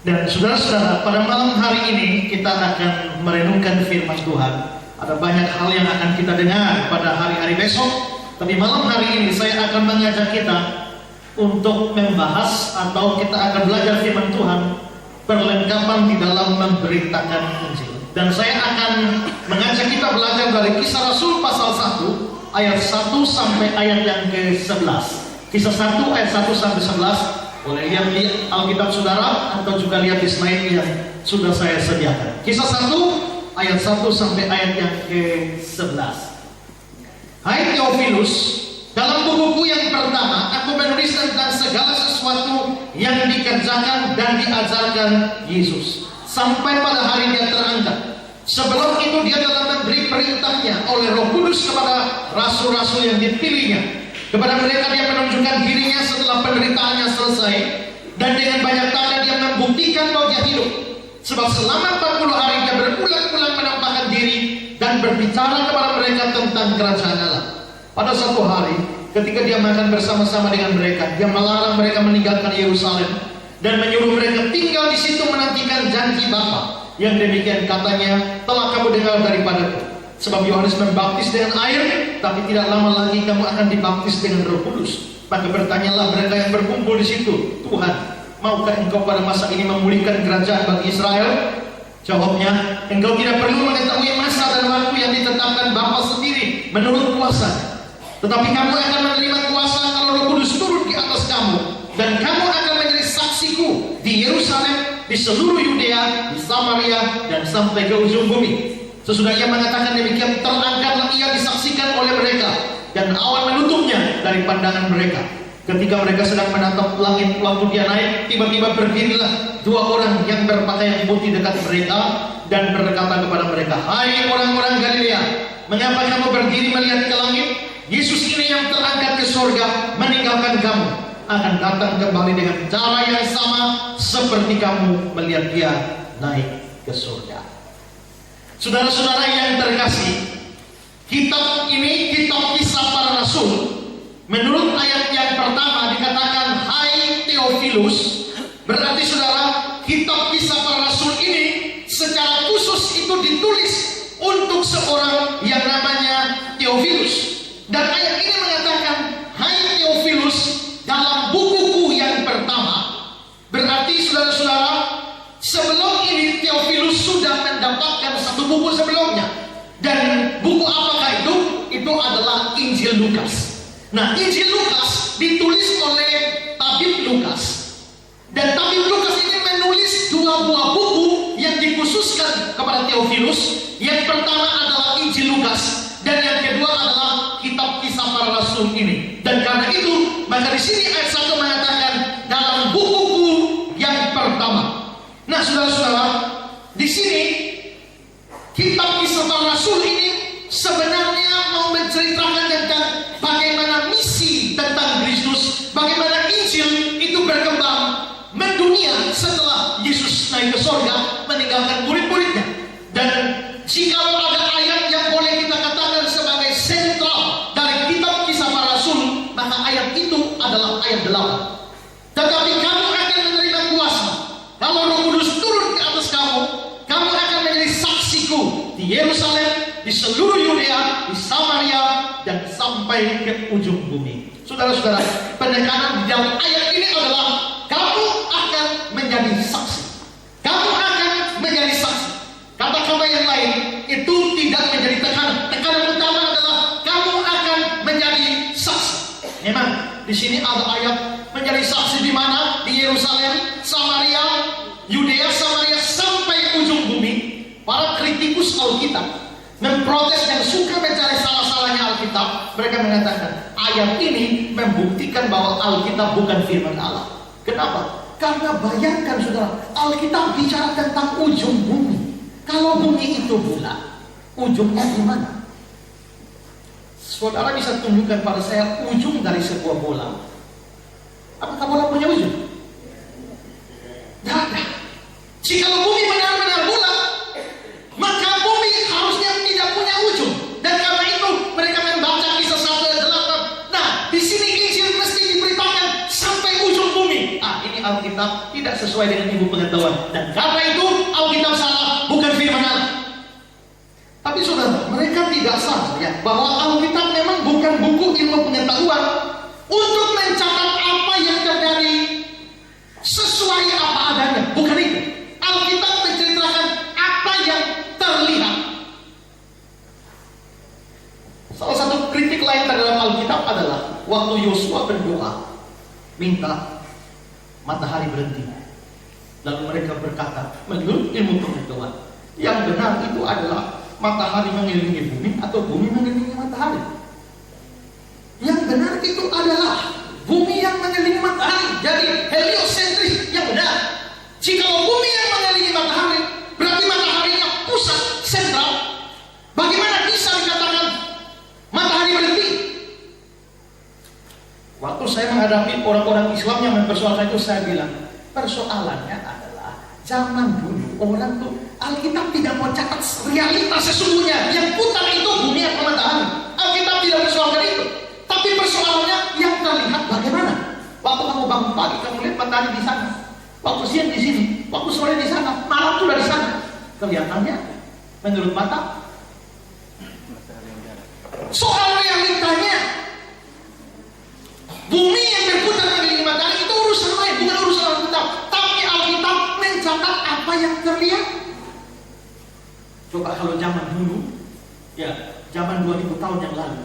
Dan saudara-saudara, pada malam hari ini kita akan merenungkan firman Tuhan. Ada banyak hal yang akan kita dengar pada hari-hari besok, tapi malam hari ini saya akan mengajak kita untuk membahas atau kita akan belajar firman Tuhan, perlengkapan di dalam memberitakan Injil. Dan saya akan mengajak kita belajar dari Kisah Rasul pasal 1 ayat 1 sampai ayat yang ke-11. Kisah 1 ayat 1 sampai 11. Boleh lihat di Alkitab saudara atau juga lihat di slide yang sudah saya sediakan. Kisah 1 ayat 1 sampai ayat yang ke-11. Hai Theophilus, dalam bukuku yang pertama aku menulis tentang segala sesuatu yang dikerjakan dan diajarkan Yesus sampai pada hari dia terangkat. Sebelum itu dia telah memberi perintahnya oleh Roh Kudus kepada rasul-rasul yang dipilihnya. Kepada mereka dia menunjukkan dirinya setelah penderitaannya selesai, dan dengan banyak tanda dia membuktikan bahwa dia hidup. Sebab selama 40 hari dia berulang-ulang menampakkan diri dan berbicara kepada mereka tentang kerajaan Allah. Pada suatu hari ketika dia makan bersama-sama dengan mereka, dia melarang mereka meninggalkan Yerusalem dan menyuruh mereka tinggal di situ menantikan janji Bapa, yang demikian katanya telah kamu dengar daripadaku. Sebab Yohanes membaptis dengan air, tapi tidak lama lagi kamu akan dibaptis dengan Roh Kudus. Maka bertanyalah mereka yang berkumpul di situ, Tuhan, maukah engkau pada masa ini memulihkan kerajaan bagi Israel? Jawabnya, engkau tidak perlu mengetahui masa dan waktu yang ditetapkan Bapa sendiri menurut kuasa. Tetapi kamu akan menerima kuasa kalau Roh Kudus turun di atas kamu, dan kamu akan menjadi saksiku di Yerusalem, di seluruh Yudea, di Samaria, dan sampai ke ujung bumi. Sesudah ia mengatakan demikian, terangkatlah ia disaksikan oleh mereka, dan awan menutupnya dari pandangan mereka. Ketika mereka sedang menatap langit waktu dia naik, tiba-tiba berdirilah dua orang yang berpakaian putih dekat mereka dan berkata kepada mereka, hai orang-orang Galilea, mengapa kamu berdiri melihat ke langit? Yesus ini yang terangkat ke surga meninggalkan kamu akan datang kembali dengan cara yang sama seperti kamu melihat dia naik ke surga. Saudara-saudara yang terkasih, kitab ini kitab Kisah Para Rasul. Menurut ayat yang pertama dikatakan hai Theophilus, berarti saudara, kitab Kisah Para Rasul ini secara khusus itu ditulis untuk seorang yang namanya Theophilus. Dan ayat ini mengatakan hai Theophilus dalam bukuku yang pertama. Berarti saudara-saudara, sebelum ini Theophilus sudah mendapatkan satu buku sebelumnya. Dan buku apakah itu? Itu adalah Injil Lukas. Nah, Injil Lukas ditulis oleh Tabib Lukas. Dan Tabib Lukas ini menulis dua buah buku yang dikhususkan kepada Theophilus. Yang pertama adalah Injil Lukas, dan yang kedua adalah kitab Kisah Para Rasul ini. Dan karena itu, maka di sini ayat 1 mengatakan dalam bukuku yang pertama. Nah, saudara-saudara, di sini kitab Kisah Para Rasul ini sebenarnya mau menceritakan tentang bagaimana misi tentang Kristus, bagaimana Injil itu berkembang mendunia setelah Yesus naik ke surga meninggalkan murid-muridnya. Dan jika ada ayat yang boleh kita katakan sebagai sentral dari kitab Kisah Para Rasul, maka ayat itu adalah ayat 8. Tetapi kamu akan menerima kuasa kalau Roh Kudus turun ke atas kamu, kamu akan menjadi saksiku di Yerusalem, di seluruh Yudea, di Samaria, dan sampai ke ujung bumi. Saudara-saudara, penekanan di dalam ayat ini adalah kamu akan menjadi saksi. Kamu akan menjadi saksi. Kata-kata yang lain itu tidak menjadi tekanan. Tekanan utama adalah kamu akan menjadi saksi. Memang di sini ada ayat menjadi saksi di mana? Di Yerusalem, Samaria, Yudea, Samaria, sampai ujung bumi. Para kritikus Alkitab memprotes dan suka mencari salah-salahnya Alkitab. Mereka mengatakan ayat ini membuktikan bahwa Alkitab bukan firman Allah. Kenapa? Karena bayangkan saudara, Alkitab bicara tentang ujung bumi. Kalau bumi itu bulat, ujungnya di mana? Saudara bisa tunjukkan pada saya ujung dari sebuah bola. Apakah bola punya ujung? Tidak ada. Jika bumi benar-benar bulat, maka bumi harusnya tidak punya ujung. Dan karena itu mereka membaca Kisah 1 ayat 8. Nah, di sini Injil mesti diberitakan sampai ujung bumi. Ini Alkitab Alkitab tidak sesuai dengan ilmu pengetahuan. Dan karena itu Alkitab salah, bukan firman Allah. Tapi saudara, mereka tidak sadar ya, bahwa Alkitab memang bukan buku ilmu pengetahuan untuk mencatat apa yang terjadi sesuai apa adanya. Bukan itu. Alkitab menceritakan apa yang terlihat. Salah satu kritik lain terhadap Alkitab adalah waktu Yosua berdoa minta matahari berhenti. Lalu mereka berkata, menurut ilmu pengetahuan, yang benar itu adalah matahari mengelilingi bumi atau bumi mengelilingi matahari. Yang benar itu adalah bumi yang mengelilingi matahari. Jadi heliosentris yang benar. Jika bumi yang mengelilingi matahari, berarti mataharinya pusat sentral. Bagaimana bisa dikatakan matahari berhenti? Waktu saya menghadapi orang-orang Islam yang mempersoalkan itu, saya bilang, persoalannya adalah zaman dulu orang tuh Alkitab tidak mau catat realitas sesungguhnya. Yang putar itu bumi atau matahari. Alkitab tidak persoalkan itu. Tapi persoalannya yang terlihat bagaimana? Waktu kamu bangun pagi, kamu lihat matahari di sana. Waktu siang di sini, waktu sore di sana, malam sudah di sana. Kelihatannya menurut mata. Soal realitanya, bumi yang berputar mengelilingi matahari itu urusan lain, bukan urusan Alkitab. Tapi Alkitab mencatat apa yang terlihat. Coba kalau zaman dulu, ya zaman 2000 tahun yang lalu,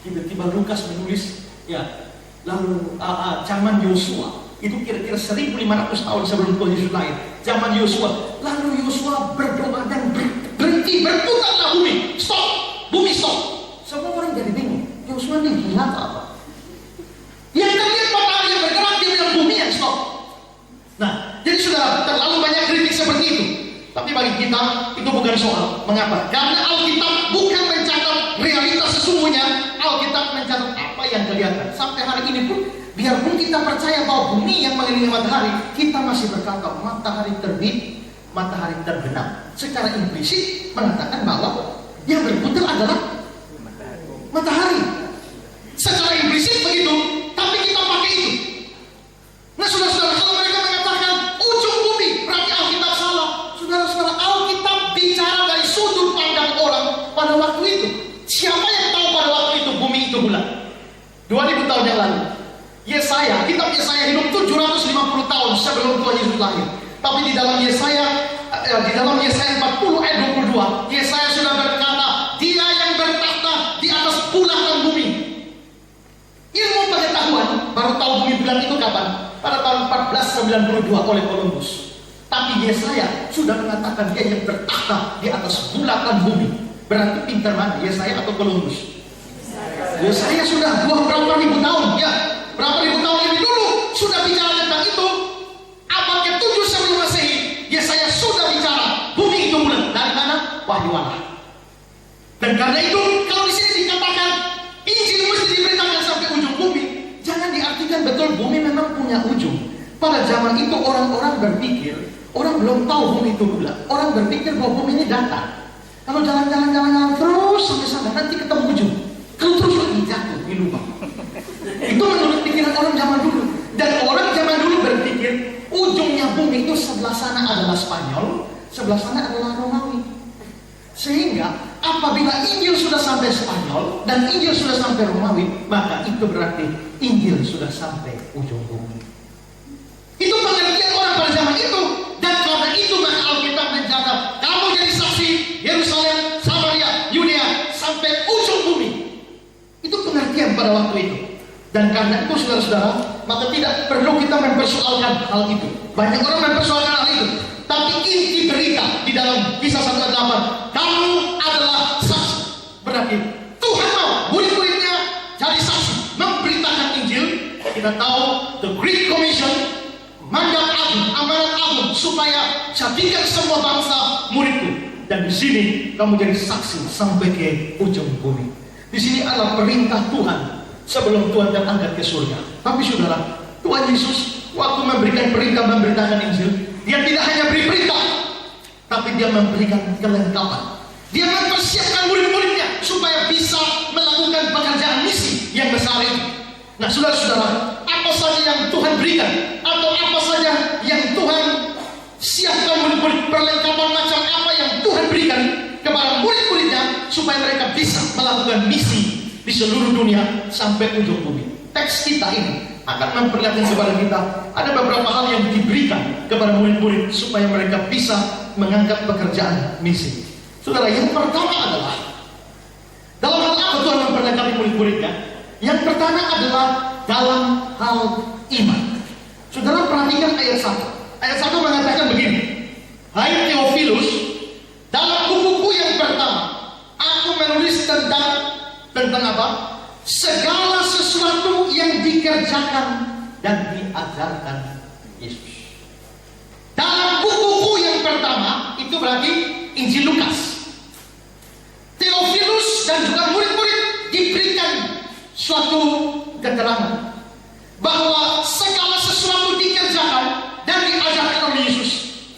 tiba-tiba Lukas menulis, ya lalu zaman Yosua, itu kira-kira 1500 tahun sebelum Tuhan Yesus lahir. Zaman Yosua, lalu Yosua berdoa dan berhenti, berputarlah bumi, stop, bumi stop. Semua orang jadi bingung, Yosua ini gila atau apa? Yang terlihat matahari yang bergerak, dia bilang bumi yang stop. Nah, jadi sudah terlalu banyak kritik seperti itu. Tapi bagi kita itu bukan soal. Mengapa? Karena Alkitab bukan mencatat realitas sesungguhnya. Alkitab mencatat apa yang kelihatan. Sampai hari ini pun, biarpun kita percaya bahwa bumi yang mengelilingi matahari, kita masih berkata matahari terbit, matahari terbenam. Secara implisit mengatakan bahwa yang berputar adalah matahari. Secara implisit begitu, tapi kita pakai itu. Nah, saudara-saudara, kalau mereka mengatakan ujung bumi, berarti Alkitab salah. Saudara-saudara, Alkitab bicara dari sudut pandang orang pada waktu itu. Siapa yang tahu pada waktu itu bumi itu bulat? 2000 tahun yang lalu. Yesaya, kitab Yesaya hidup 750 tahun sebelum Tuhan Yesus lahir. Tapi di dalam Yesaya 40 ayat 22, Yesaya sudah berkata, Dia yang bertakhta di atas bulatan bumi. Ilmu pengetahuan baru tahu bumi bulat itu kapan? Pada tahun 1492 oleh Columbus. Tapi Yesaya sudah mengatakan dia yang bertakhta di atas bulatan bumi. Berarti pintar mana? Yesaya atau Columbus? Yesaya sudah berapa ribu tahun, ya? Berapa ribu tahun lebih dulu sudah bicara tentang itu. Abad ke-7 sebelum Masehi, Yesaya sudah bicara bumi itu bulat. Dari mana? Wahyu Allah. Dan karena itu, kalau di sini dikatakan Injil mesti diberitakan sampai ujung bumi, jangan diartikan betul bumi memang punya ujung. Pada zaman itu orang-orang berpikir, orang belum tahu bumi itu bulat. Orang berpikir bahwa bumi ini datar. Kalau jalan-jalan terus sampai sana, nanti ketemu ujung. Kalau terus lagi jatuh di lubang. Itu menurut pikiran orang zaman dulu. Dan orang zaman dulu berpikir ujungnya bumi itu sebelah sana adalah Spanyol, sebelah sana adalah Romawi. Sehingga apabila Injil sudah sampai Spanyol dan Injil sudah sampai Romawi, maka itu berarti Injil sudah sampai ujung bumi. Itu pengertian orang pada zaman itu. Dan karena itu maka Alkitab mencatat, kamu jadi saksi Yerusalem, Samaria, Yudea sampai ujung bumi. Itu pengertian pada waktu itu. Dan karena itu saudara-saudara, maka tidak perlu kita mempersoalkan hal itu. Banyak orang mempersoalkan hal itu. Tapi inti berita di dalam Kisah 1:8, kamu adalah saksi. Berarti Tuhan mau murid-muridnya jadi saksi, memberitakan Injil. Kita tahu the Great Commission, mandat agung, amanat agung, supaya jadikan semua bangsa muridku. Dan di sini kamu jadi saksi sampai ke ujung bumi. Di sini adalah perintah Tuhan sebelum Tuhan terangkat ke surga. Tapi saudara, Tuhan Yesus waktu memberikan perintah memberitakan Injil, Dia tidak hanya beri perintah, tapi Dia memberikan kelengkapan. Dia mempersiapkan murid-muridnya supaya bisa melakukan pekerjaan misi yang besar itu. Nah, saudara-saudara, apa apa saja yang Tuhan berikan, atau apa saja yang Tuhan siapkan, murid-murid, perlengkapan macam apa yang Tuhan berikan kepada murid-muridnya supaya mereka bisa melakukan misi di seluruh dunia sampai ujung bumi. Teks kita ini akan memperlihatkan kepada kita ada beberapa hal yang diberikan kepada murid-murid supaya mereka bisa mengangkat pekerjaan misi. Saudara, yang pertama adalah dalam hal apa Tuhan memperlengkapi murid-muridnya? Yang pertama adalah dalam hal iman. Saudara perhatikan ayat 1. Ayat 1 mengatakan begini: Hai Theophilus, dalam bukuku yang pertama aku menulis tentang apa? Segala sesuatu yang dikerjakan dan diajarkan Yesus. Dalam bukuku yang pertama, itu berarti Injil Lukas. Theophilus dan juga murid-murid diberikan suatu keterangan bahwa segala sesuatu dikerjakan dan diajarkan oleh Yesus.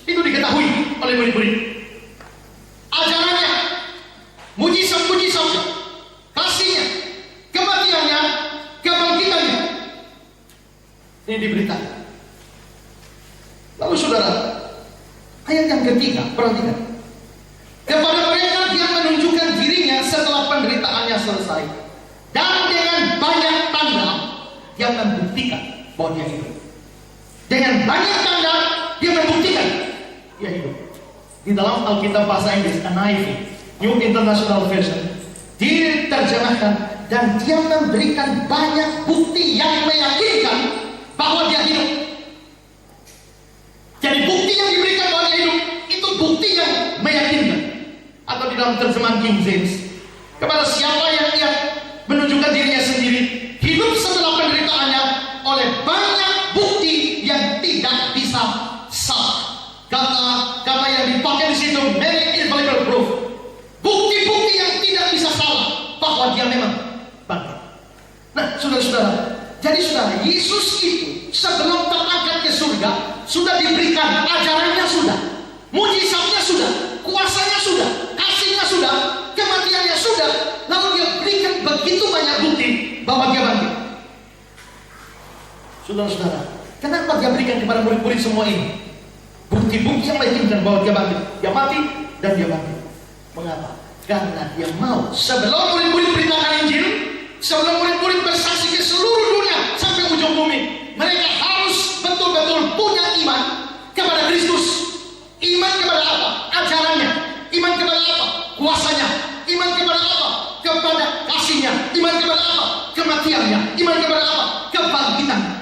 Itu diketahui oleh murid-murid. Ajarannya, mujizat-mujizatnya, kasihnya, kematiannya, kebangkitannya, ini diberitakan. Lalu saudara, ayat yang ketiga, perhatikan. Kepada mereka dia menunjukkan dirinya setelah penderitaannya selesai, dan dengan banyak tanda dia membuktikan bahwa dia hidup. Dengan banyak tanda dia membuktikan dia hidup. Di dalam Alkitab bahasa Inggris NIV, New International Version, diterjemahkan dan dia memberikan banyak bukti yang meyakinkan bahwa dia hidup. Jadi bukti yang diberikan bahwa dia hidup itu bukti yang meyakinkan. Atau di dalam terjemahan King James, kepada siapa yang ia menunjukkan dirinya sendiri hidup setelah penderitaannya oleh banyak bukti yang tidak bisa salah. Kata yang dipakai di situ, many infallible proof, bukti-bukti yang tidak bisa salah bahwa dia memang bangkit. Nah, saudara-saudara, jadi saudara, Yesus itu sebelum terangkat ke surga sudah diberikan ajarannya, sudah mujizatnya, sudah kuasanya, sudah kasihnya, sudah kematiannya, sudah. Lalu dia berikan begitu banyak bukti bahwa dia bangkit. Saudara-saudara, kenapa dia berikan kepada murid-murid semua ini? Bukti-bukti yang meyakinkan bahwa dia bangkit, dia mati dan dia bangkit. Mengapa? Karena dia mau sebelum murid-murid beritakan Injil, sebelum murid-murid bersaksi ke seluruh dunia sampai ujung bumi, mereka harus betul-betul punya iman kepada Kristus. Iman kepada apa? Ajarannya. Iman kepada apa? Kuasanya. Iman kepada apa? Kepada kasihnya. Iman kepada apa? Kematiannya. Iman kepada apa? Kebangkitannya.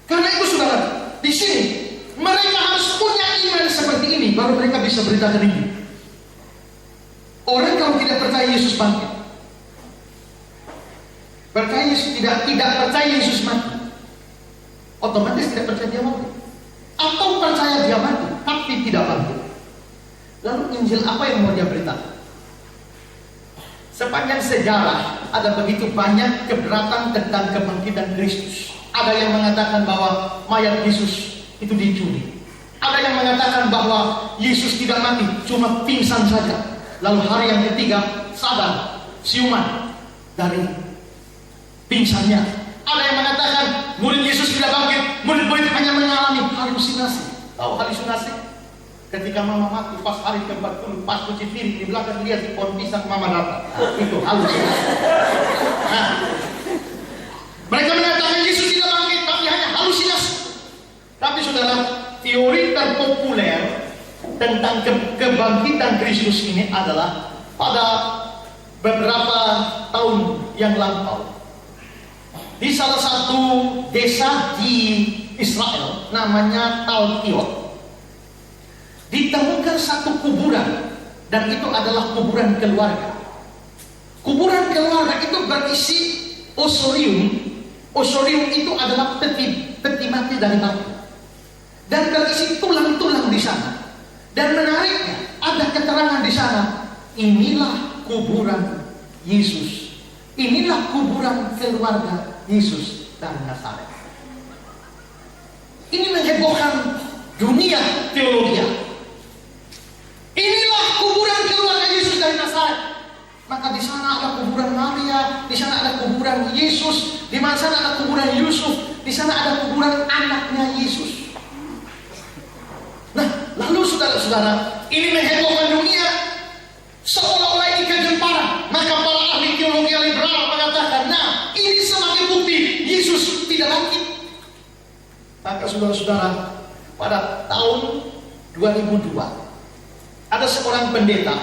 Karena itu saudara, di sini mereka harus punya iman seperti ini baru mereka bisa beritakan ini. Orang kalau tidak percaya Yesus bangkit, tidak percaya Yesus mati, otomatis tidak percaya dia mati. Atau percaya dia mati tapi tidak bangkit. Lalu Injil apa yang mau dia beritakan? Sepanjang sejarah ada begitu banyak keberatan tentang kebangkitan Kristus. Ada yang mengatakan bahwa mayat Yesus itu dicuri. Ada yang mengatakan bahwa Yesus tidak mati, cuma pingsan saja. Lalu hari yang ketiga sadar, siuman dari pingsannya. Ada yang mengatakan murid Yesus tidak bangkit, murid-murid hanya mengalami halusinasi. Tahu halusinasi? Ketika mama mati pas hari ke-40, pas cuci piring di belakang lihat di pohon pisang mama datang. Itu halusinasi. Nah, mereka mengatakan Yesus tidak bangkit, tapi hanya halusinasi. Tapi saudara, teori terpopuler tentang kebangkitan Kristus ini adalah pada beberapa tahun yang lampau. Di salah satu desa di Israel namanya Talpiot, ditemukan satu kuburan, dan itu adalah kuburan keluarga. Kuburan keluarga itu berisi osorium. Osorium itu adalah peti mati dari batu, dan berisi tulang-tulang di sana. Dan menariknya, ada keterangan di sana, inilah kuburan Yesus, inilah kuburan keluarga Yesus dari Nazaret. Ini menghebohkan dunia teologi. Inilah kuburan keluarga Yesus dari Nazaret. Maka di sana ada kuburan Maria, di sana ada kuburan Yesus, di mana sana ada kuburan Yusuf, saudara-saudara, ini menghebohkan dunia. Seolah-olah ini kegempara. Maka para ahli teologi liberal mengatakan, nah, ini sebagai bukti Yesus tidak bangkit. Maka saudara-saudara, pada tahun 2002 ada seorang pendeta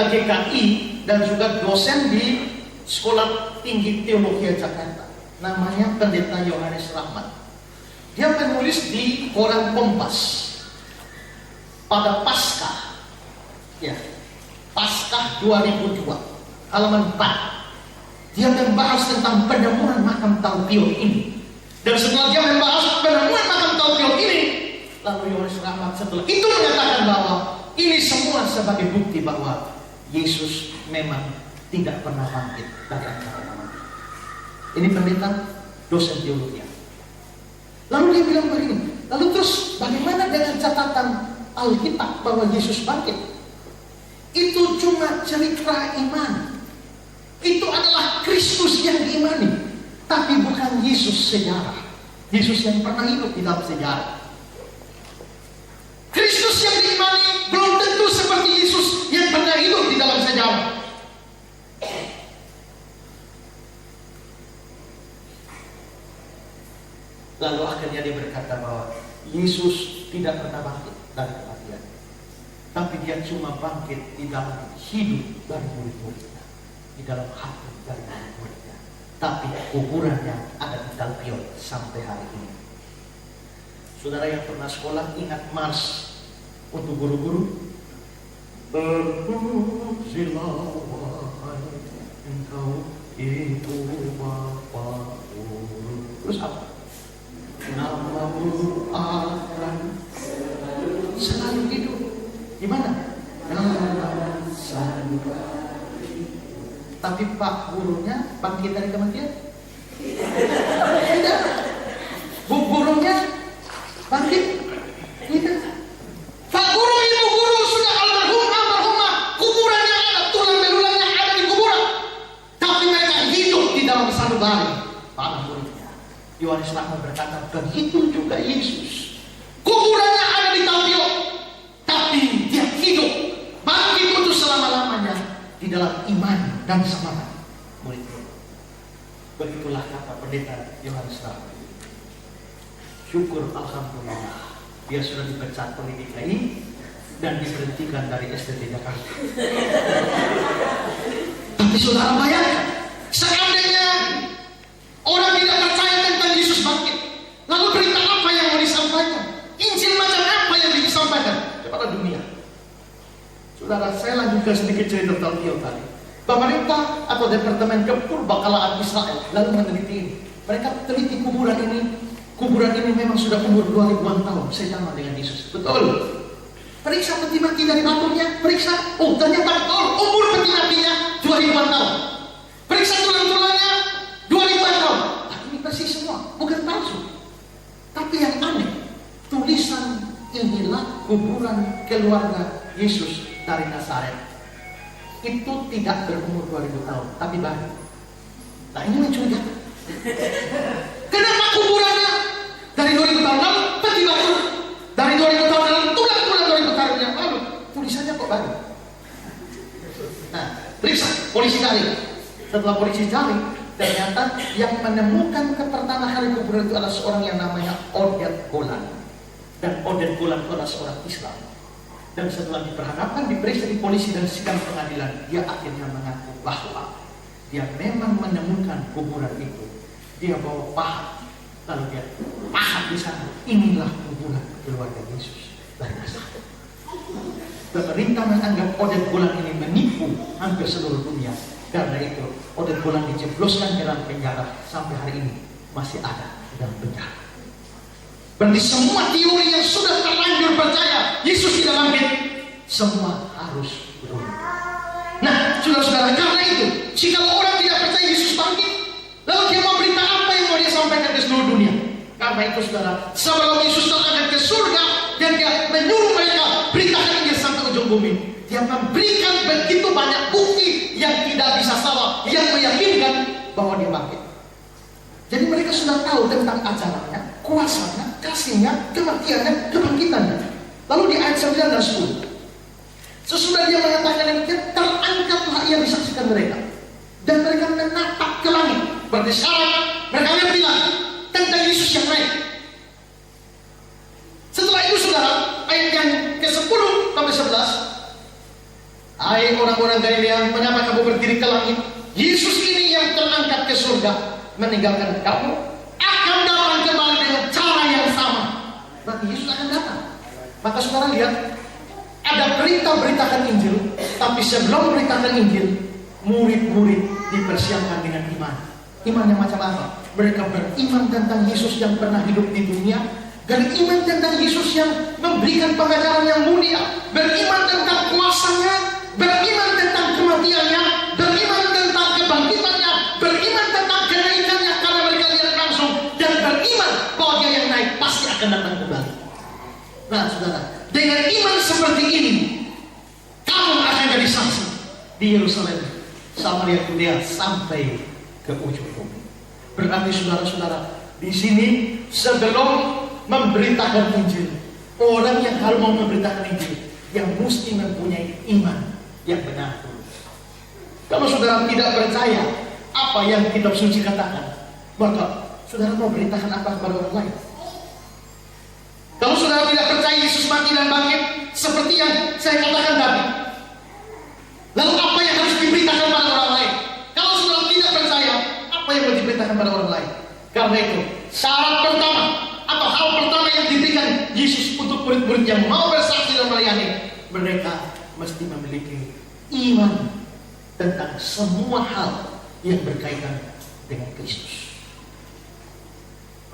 GKI dan juga dosen di Sekolah Tinggi Teologi Jakarta, namanya Pendeta Yohanes Rahmat. Dia menulis di koran Kompas pada Paskah, Paskah 2002, halaman 4. Dia membahas tentang penemuan makam Taufiot ini. Dan setelah dia membahas penemuan makam Taufiot ini, lalu Yohanes Rahmat setelah itu mengatakan bahwa ini semua sebagai bukti bahwa Yesus memang tidak pernah bangkit dari antara mati. Ini pendeta dosen teologi. Lalu dia bilang begini, lalu terus bagaimana dengan catatan Alkitab bahwa Yesus bangkit? Itu cuma cerita iman. Itu adalah Kristus yang diimani, tapi bukan Yesus sejarah. Yesus yang pernah hidup di dalam sejarah. Kristus yang diimani belum tentu seperti Yesus yang pernah hidup di dalam sejarah. Lalu akhirnya dia berkata bahwa Yesus tidak pernah bangkit dari kematian, tapi dia cuma bangkit di dalam hidup dari murid-muridnya, di dalam hati dari murid-muridnya. Tapi kuburannya ada di Taufiot sampai hari ini. Saudara yang pernah sekolah ingat mars untuk guru-guru? Terpujilah wahai Engkau itu Bapa Guru. Terus apa? Namamu akan selalu hidup. Gimana? Tapi Pak gurunya bangkit dari kematian? Tidak. Bu gurunya bangkit? Tidak. Pak guru, ibu guru sudah almarhumah, kuburannya ada, tulang belulangnya ada di kuburan, tapi mereka hidup di dalam sanubari. Para muridnya Yohanes Rahmat berkata, begitu juga Yesus. Kuburannya ada di Taufiot, tapi dia hidup, bangkit untuk selama-lamanya di dalam iman dan semangat murid-murid. Begitulah kata pendeta Yohanes Rahmat. Syukur alhamdulillah, dia sudah dipecat oleh DKI dan diberhentikan dari STT Jakarta. Tapi saudara bayangkan, seandainya orang tidak percaya tentang Yesus bangkit, lalu berita apa yang mau disampaikan? Injil macam apa yang disampaikan kepada dunia? Saudara, saya lanjutkan sedikit cerita Taufiot tadi. Pemerintah atau Departemen Kepurbakalaan Israel lalu meneliti ini. Mereka teliti kuburan ini. Kuburan ini memang sudah umur 2000-an tahun, sama dengan Yesus. Betul. Periksa peti mati dari batunya, periksa. Oh, ternyata betul, umur peti matinya 2000-an tahun. Periksa tulang-tulangnya 2000-an tahun. Tapi ini persis semua, bukan palsu. Tapi yang aneh, tulisan inilah kuburan keluarga Yesus dari Nazaret. Itu tidak berumur 2000 tahun, tapi baru. Nah, ini mencurigakan. Kenapa kuburannya dari 2000 tahun lalu peti baru, dari 2000 tahun lalu tulang-tulang 2000 tahun yang lalu, tulisannya kok baru? Nah, periksa, polisi cari. Setelah polisi cari, ternyata yang menemukan pertama kali kuburan itu adalah seorang yang namanya Oded Golan. Dan Oded Golan itu adalah seorang Islam. Dan setelah diperhadapkan, diperiksa di polisi dan sidang pengadilan, dia akhirnya mengaku bahwa dia memang menemukan kuburan itu. Dia bawa pahat, lalu dia pahat di sana. Inilah kuburan keluarga Yesus dari Nazaret. Pemerintah menganggap Oded Golan ini menipu hampir seluruh dunia. Karena itu Oded Golan dijebloskan dalam penjara, sampai hari ini masih ada dalam penjara. Berarti semua teori yang sudah terlanjur percaya Yesus tidak bangkit, semua harus berubah. Nah, saudara-saudara, karena itu, jika orang tidak percaya Yesus bangkit, lalu dia mau berita apa yang mau dia sampaikan ke seluruh dunia? Karena itu, saudara, sebelum Yesus terangkat ke surga dan dia menyuruh mereka beritakan Injil sampai ujung bumi, dia memberikan begitu banyak bukti yang tidak bisa salah, yang meyakinkan bahwa dia bangkit. Jadi mereka sudah tahu tentang acaranya, kuasanya, kasihnya, kematiannya, kebangkitannya. Lalu di ayat 9 dan 10, sesudah dia mengatakan ini, terangkatlah ia disaksikan mereka, dan mereka menatap ke langit. Berarti syarat mereka bilang tentang Yesus yang naik. Setelah itu saudara, ayat yang ke-10 sampai 11, hai orang-orang Galilea, mengapa kamu berdiri ke langit? Yesus ini yang terangkat ke surga meninggalkan kamu akan datang kembali dengan cara yang sama. Berarti Yesus akan datang. Maka saudara lihat, ada berita-beritakan Injil, tapi sebelum beritakan Injil, murid-murid dipersiapkan dengan iman. Iman yang macam apa? Mereka beriman tentang Yesus yang pernah hidup di dunia, dan iman tentang Yesus yang memberikan pengajaran yang mulia, beriman tentang kuasanya, beriman tentang kematiannya, beriman tentang kebangkitannya, beriman tentang kenaikannya karena mereka lihat langsung, dan beriman bahwa dia yang naik pasti akan datang kembali. Nah saudara, dengan iman seperti ini, kamu akan jadi saksi di Yerusalem, Samaria, Yudea, sampai ke ujung bumi. Berarti saudara-saudara, di sini sebelum memberitakan Injil, orang yang harus mau memberitakan Injil yang mesti mempunyai iman yang benar. Kalau saudara tidak percaya apa yang kitab suci katakan, maka saudara mau beritakan apa kepada orang lain? Kalau saudara tidak percaya Yesus mati dan bangkit seperti yang saya katakan tadi, lalu apa yang harus diberitakan pada orang lain? Kalau saudara tidak percaya, apa yang harus diberitakan pada orang lain? Karena itu, syarat pertama atau hal pertama yang diberikan Yesus untuk murid-murid yang mau bersaksi dan melayani, mereka mesti memiliki iman tentang semua hal yang berkaitan dengan Kristus.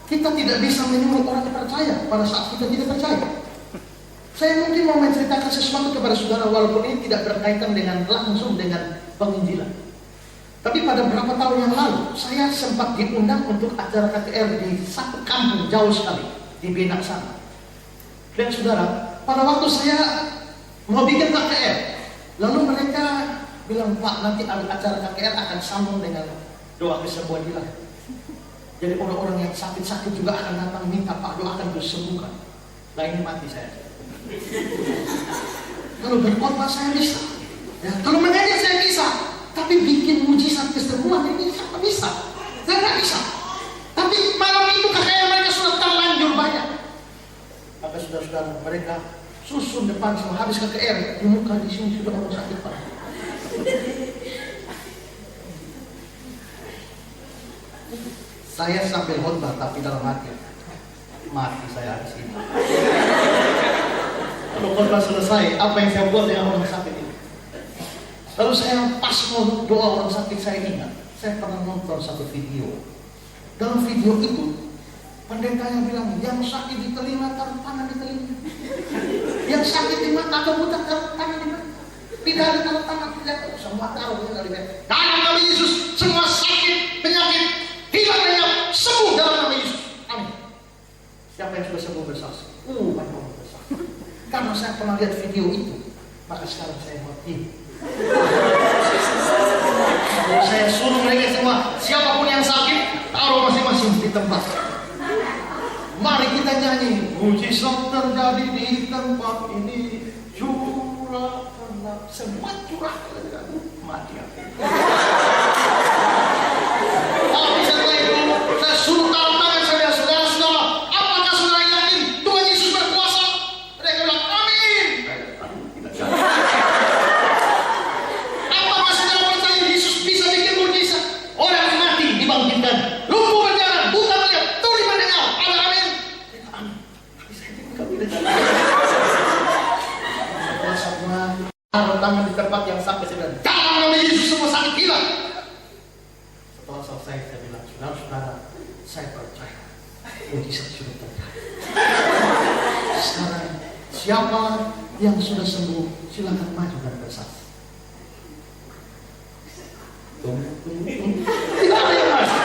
Kita tidak bisa menyuruh orang percaya pada saat kita tidak percaya. Saya mungkin mau menceritakan sesuatu kepada saudara, walaupun ini tidak berkaitan dengan langsung dengan penginjilan. Tapi pada beberapa tahun yang lalu, saya sempat diundang untuk acara KKR di satu kampung jauh sekali, di Benak sana. Dan saudara, pada waktu saya mau bikin KKR, lalu mereka bilang, Pak, nanti acara KKR akan sambung dengan doa kesembuhan hilang. Jadi orang-orang yang sakit-sakit juga akan datang minta, Pak, doakan disembuhkan. Nah ini mati saya. Kalau berkhotbah saya bisa, ya, kalau mengajar saya bisa, tapi bikin mujizat kesembuhan ini siapa bisa? Saya nggak bisa. Tapi malam itu KKR mereka sudah terlanjur banyak. Maka saudara-saudara, mereka susun depan semua habis KKR, di muka di sini sudah orang sakit, Pak. Saya sambil khotbah tapi dalam hati, mati saya di sini. Kalau khotbah selesai, apa yang saya buat dengan orang sakit ini? Lalu saya pas mau doa orang sakit, saya ingat, saya pernah nonton satu video. Dalam video itu, pendeta yang bilang, yang sakit di telinga taruh tangan di telinga, yang sakit di mata atau buta taruh tangan di mata, tidak ada taruh tangan, tidak ada, semua taruh di telinga. Dalam nama Yesus, semua sakit, penyakit hilang dan sembuh dalam nama Yesus. Amin. Siapa yang sudah sembuh bersaksi? Banyak orang bersaksi. Karena saya pernah lihat video itu, maka sekarang saya mau ini. Saya suruh mereka semua, siapapun yang sakit, taruh masing-masing di tempat. Mari kita nyanyi, mujizat terjadi di tempat ini, curahkanlah, semua curahkan, mati aku. Saya suruh taruh tangan saudara-saudara, apakah saudara yakin Tuhan Yesus berkuasa? Mereka bilang amin. Apakah saudara percaya Yesus bisa bikin mujizat? Orang mati dibangkitkan, lumpuh berjalan, buta melihat, tuli mendengar. Ada amin? Amin. Tapi saya tidak bisa. Setelah semua taruh tangan di tempat yang sakit, saya bilang, dalam nama Yesus semua sakit hilang. Setelah selesai saya bilang, saudara-saudara, saya percaya mujizat sudah terjadi. Sekarang siapa yang sudah sembuh, silakan maju dan bersaksi. Tidak ada yang masuk.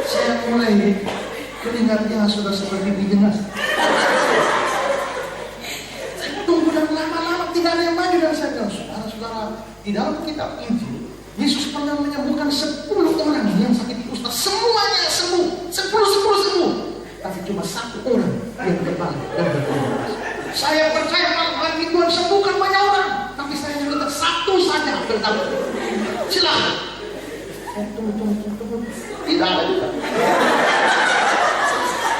Saya mulai keringatnya sudah seperti dijenas. Saya tunggu dan lama-lama tidak ada yang maju, dan saya bilang, saudara-saudara, di dalam kitab Injil Yesus pernah menyembuhkan 10 orang yang sakit kusta, semuanya sembuh, 10 sembuh. Tapi cuma 1 orang yang balik dan berterima kasih. Saya percaya malam ini Tuhan sembuhkan banyak orang, tapi saya minta satu saja bertambah. Silakan. Tunggu. Tidak ada juga.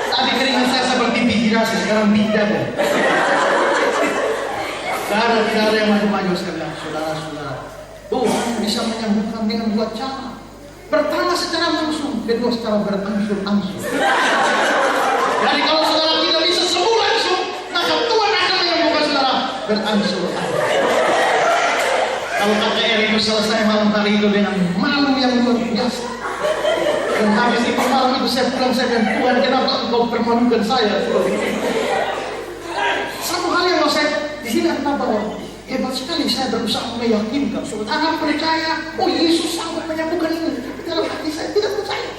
Tadi keringat saya seperti biji nasi, sekarang tidak ada. Tidak ada yang maju-maju sekalian, saudara-saudara. Tuhan bisa menyembuhkan dengan dua cara. Pertama secara langsung, kedua secara berangsur-angsur. Jadi kalau saudara tidak bisa sembuh langsung, maka Tuhan akan menyembuhkan saudara berangsur-angsur. Kalau KKR itu selesai malam hari itu dengan malu yang luar biasa. Dan habis itu malam itu saya pulang, saya bilang, Tuhan kenapa engkau permalukan saya? Satu hal yang mau saya di sini adalah bahwa hebat sekali saya berusaha meyakinkan saudara percaya, oh Yesus sanggup menyembuhkan ini. Tapi dalam hati saya tidak percaya.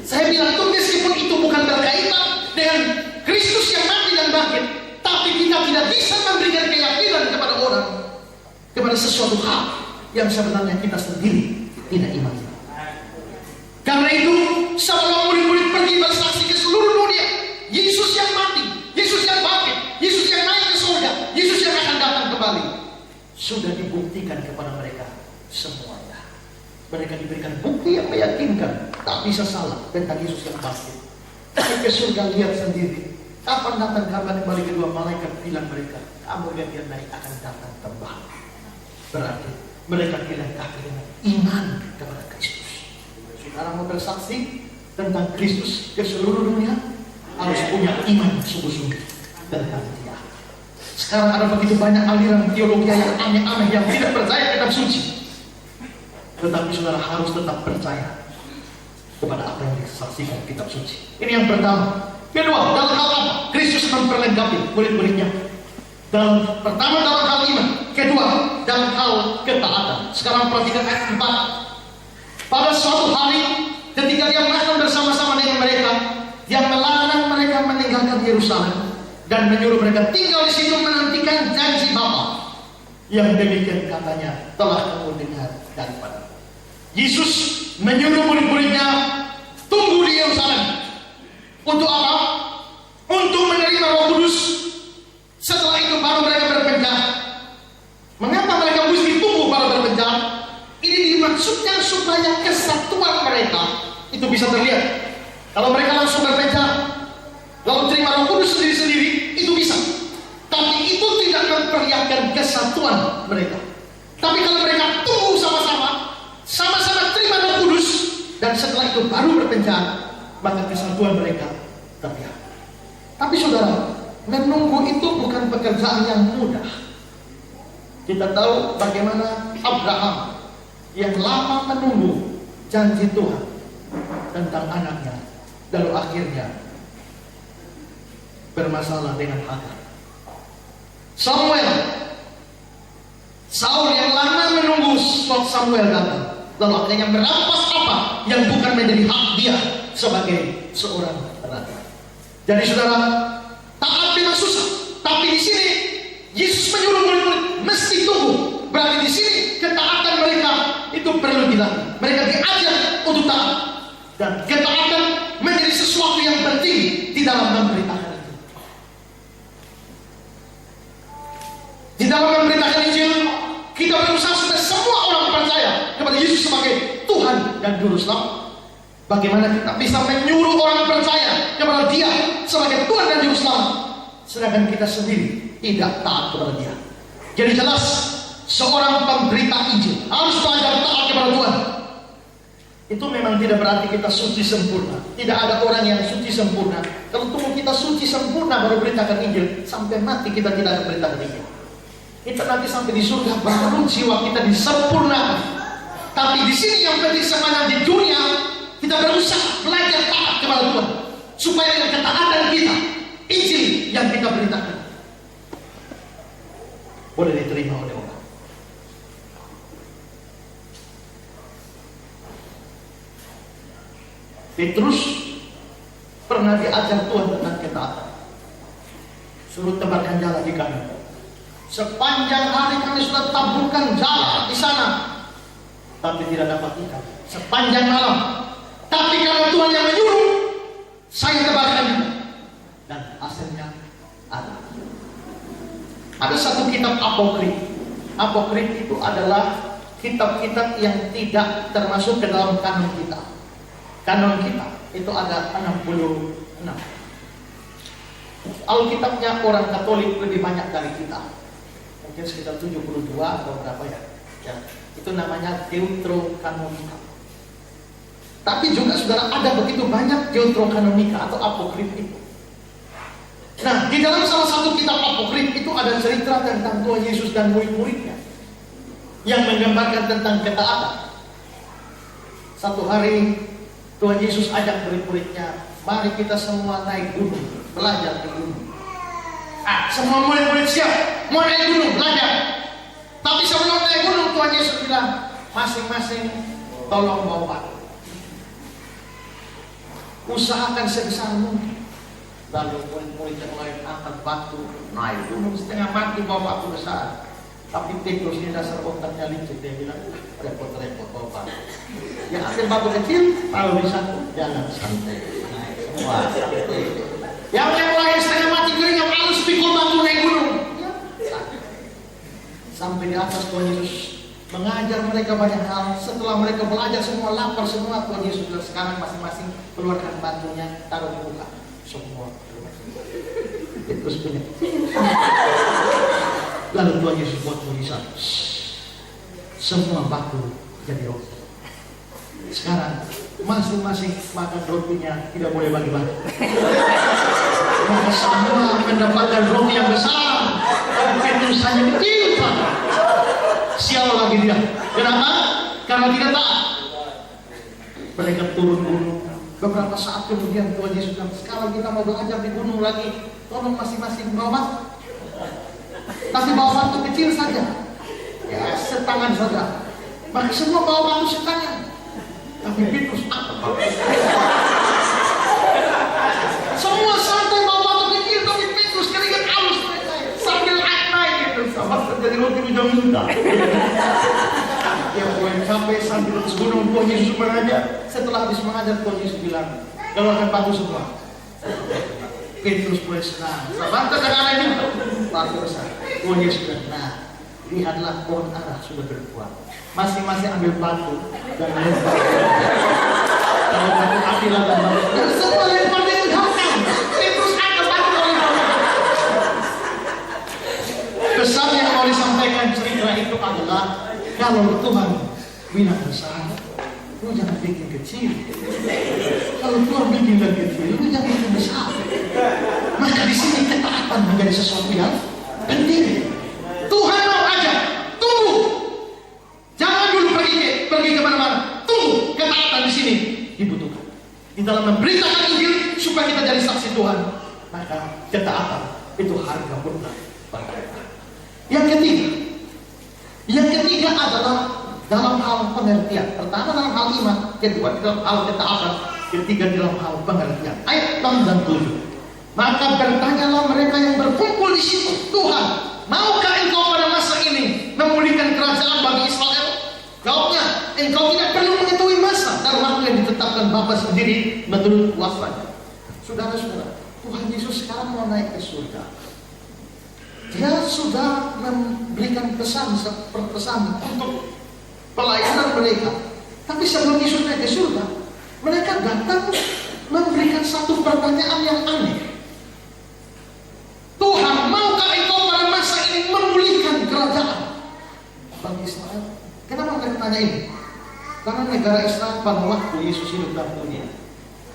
Saya bilang itu meskipun itu bukan berkaitan dengan Kristus yang mati dan bangkit, tapi kita tidak bisa memberikan keyakinan kepada orang kepada sesuatu hal yang sebenarnya kita sendiri tidak imani. Karena itu semua murid-murid pergi bersaksi ke seluruh dunia, Yesus yang mati, Yesus yang bangkit, Yesus yang naik ke surga, Yesus yang akan datang kembali, sudah dibuktikan kepada mereka semuanya. Mereka diberikan bukti yang meyakinkan, tak bisa salah tentang Yesus yang bangkit. Naik ke surga, lihat sendiri. Kapan datang kabar kembali kedua malaikat bilang mereka, kamu lihat dia naik akan datang kembali. Berarti mereka dilengkapi dengan iman kepada Kristus. Saudara mau bersaksi tentang Kristus ke seluruh dunia, harus punya iman sungguh-sungguh tentang Dia. Sekarang ada begitu banyak aliran teologi yang aneh-aneh yang tidak percaya kitab suci. Tetapi saudara harus tetap percaya kepada apa yang disaksikan kitab suci. Ini yang pertama. Kedua, dalam hal apa? Kristus memperlengkapi murid-muridnya. Pertama dalam hal iman. Kedua, dalam hal ketaatan. Sekarang perhatikan ayat 4. Pada suatu hari, ketika dia makan bersama-sama dengan mereka, dia melarang mereka meninggalkan Yerusalem dan menyuruh mereka tinggal di situ menantikan janji Bapa. Yang demikian katanya telah kamu dengar daripada. Yesus menyuruh murid-muridnya tunggu di Yerusalem. Untuk apa? Untuk menerima Roh Kudus. Setelah itu baru mereka berpencar. Mengapa mereka mesti tunggu baru berpencar? Ini dimaksudkan supaya kesatuan mereka itu bisa terlihat. Kalau mereka langsung berpencar, lalu terima Roh Kudus sendiri-sendiri, itu bisa. Tapi itu tidak memperlihatkan kesatuan mereka. Tapi kalau mereka tunggu sama-sama, sama-sama terima Roh Kudus, dan setelah itu baru berpencar, maka kesatuan mereka terlihat. Tapi saudara, menunggu itu bukan pekerjaan yang mudah. Kita tahu bagaimana Abraham yang lama menunggu janji Tuhan tentang anaknya, lalu akhirnya bermasalah dengan Hagar. Saul yang lama menunggu Samuel datang, lalu akhirnya merampas apa yang bukan menjadi hak dia sebagai seorang raja. Jadi saudara, taat memang susah, tapi di sini Yesus menyuruh murid-murid mesti tunggu. Berarti di sini ketaatan mereka itu perlu dilatih. Mereka diajar untuk taat, dan ketaatan menjadi sesuatu yang penting di dalam memberitakan itu. Di dalam memberitakan Injil, kita berusaha supaya semua orang percaya kepada Yesus sebagai Tuhan dan Juru Selamat. Bagaimana kita bisa menyuruh orang percaya kepada Dia sebagai Tuhan dan Juru Selamat, sedangkan kita sendiri tidak taat kepada Dia? Jadi jelas, seorang pemberita Injil harus belajar taat kepada Tuhan. Itu memang tidak berarti kita suci sempurna. Tidak ada orang yang suci sempurna. Kalau tunggu kita suci sempurna baru beritakan Injil, sampai mati kita tidak akan beritakan Injil. Kita nanti sampai di surga baru jiwa kita disempurnakan. Tapi di sini yang penting sepanjang di dunia, kita berusaha belajar taat kepada Tuhan, supaya dengan ketaatan kita, Injil yang kita beritakan boleh diterima oleh orang. Petrus pernah diajar Tuhan tentang ketaatan. Suruh tebarkan jala di kami. Sepanjang hari kami sudah taburkan jala di sana, tapi tidak dapat ikan. Sepanjang malam. Tapi kalau Tuhan yang menyuruh, Saya tebarkan juga. Dan hasilnya ada. Ada satu kitab apokrif. Apokrif itu adalah kitab-kitab yang tidak termasuk ke dalam kanon kita. Kanon kita itu ada 66. Alkitabnya orang Katolik lebih banyak dari kita. Mungkin sekitar 72 atau berapa ya. Itu namanya Deuterokanonika. Tapi juga saudara, ada begitu banyak Deuterokanonika atau apokrif itu. Nah, di dalam salah satu kitab apokrif itu ada cerita tentang Tuhan Yesus dan murid-muridnya yang menggambarkan tentang ketaatan. Satu hari Tuhan Yesus ajak murid-muridnya, mari kita semua naik gunung, belajar di gunung. Semua murid-murid siap, mau naik gunung, belajar. Tapi sebelum naik gunung, Tuhan Yesus bilang, masing-masing tolong bawa batu. Usahakan sebesar mungkin. Lalu murid-murid yang lain angkat batu, naik gunung setengah mati, bawa batu besar. Tapi Petrus ini dasar otaknya licik, dia bilang, repot-repot bawa batu. Yang ambil batu kecil, kalau bisa jangan santai, naik semua santai. Yang lain setengah mati kering, yang halus pikul batu naik gunung. Sampai di atas Tuhan Yesus mengajar mereka banyak hal. Setelah mereka belajar semua, lapar semua, Tuhan Yesus bilang, sekarang masing-masing keluarkan batunya, taruh di muka. Semua Petrus punya. Lalu Tuhan Yesus buat tulisan, semua batu jadi roti. Sekarang masing-masing makan rotinya, tidak boleh bagi-bagi. Maka semua mendapatkan roti yang besar, dan Petrus hanya kecil. Sial lagi dia. Kenapa? Karena tidak taat. Mereka turun gunung. Beberapa saat kemudian Tuhan Yesus bilang, sekarang kita mau belajar di gunung lagi, tolong masing-masing bawa batu. Tapi bawa batu kecil saja, ya setangan saja. Maka semua bawa batu setangan. Tapi Petrus apa? Semua santai bawa batu kecil, tapi Petrus keringat halus mereka sambil naik gitu, sama terjadi roti ujung muda. Ya Tuhan, sampai sambil gunung Tuhan Yesus mengajar. Setelah habis mengajar, Tuhan Yesus bilang, keluarkan batu semua. Petrus mulai senang. Sahabat dengan ini batu besar. Tuhan Yesus bilang, nah lihatlah pohon ara sudah berbuah. Masing-masing ambil batu dan lempar. Kalau batu api lah dan batu. Dan semua lempar dia menghantam. Petrus angkat batu oleh bawah. Pesan yang mau disampaikan cerita itu adalah, kalau Tuhan bilang besar, lu jangan bikin kecil. Kalau Tuhan bikin lebih kecil, lu jangan bikin besar. Maka di sini ketaatan menjadi sesuatu yang penting. Tuhan mau aja, tunggu. Jangan dulu pergi kemana-mana. Tunggu, ketaatan di sini dibutuhkan. Di dalam memberitakan Injil supaya kita jadi saksi Tuhan, maka ketaatan itu harga mutlak bagi kita. Yang ketiga adalah dalam hal pengertian. Pertama dalam hal iman, kedua dalam hal ketaatan, ketiga dalam hal pengertian. Ayat 6 dan 7. Maka bertanyalah mereka yang berkumpul di situ, Tuhan, maukah engkau pada masa ini memulihkan kerajaan bagi Israel? Jawabnya, engkau tidak perlu mengetahui masa dan waktu yang ditetapkan Bapa sendiri menurut kuasanya. Saudara-saudara, Tuhan Yesus sekarang mau naik ke surga. Dia sudah memberikan pesan untuk pelayanan mereka. Tapi sebelum Yesus naik ke surga, mereka datang memberikan satu pertanyaan yang aneh. Tuhan, maukah engkau pada masa ini memulihkan kerajaan bagi Israel? Kenapa mereka tanya ini? Karena negara Israel pada waktu Yesus hidup dalam dunia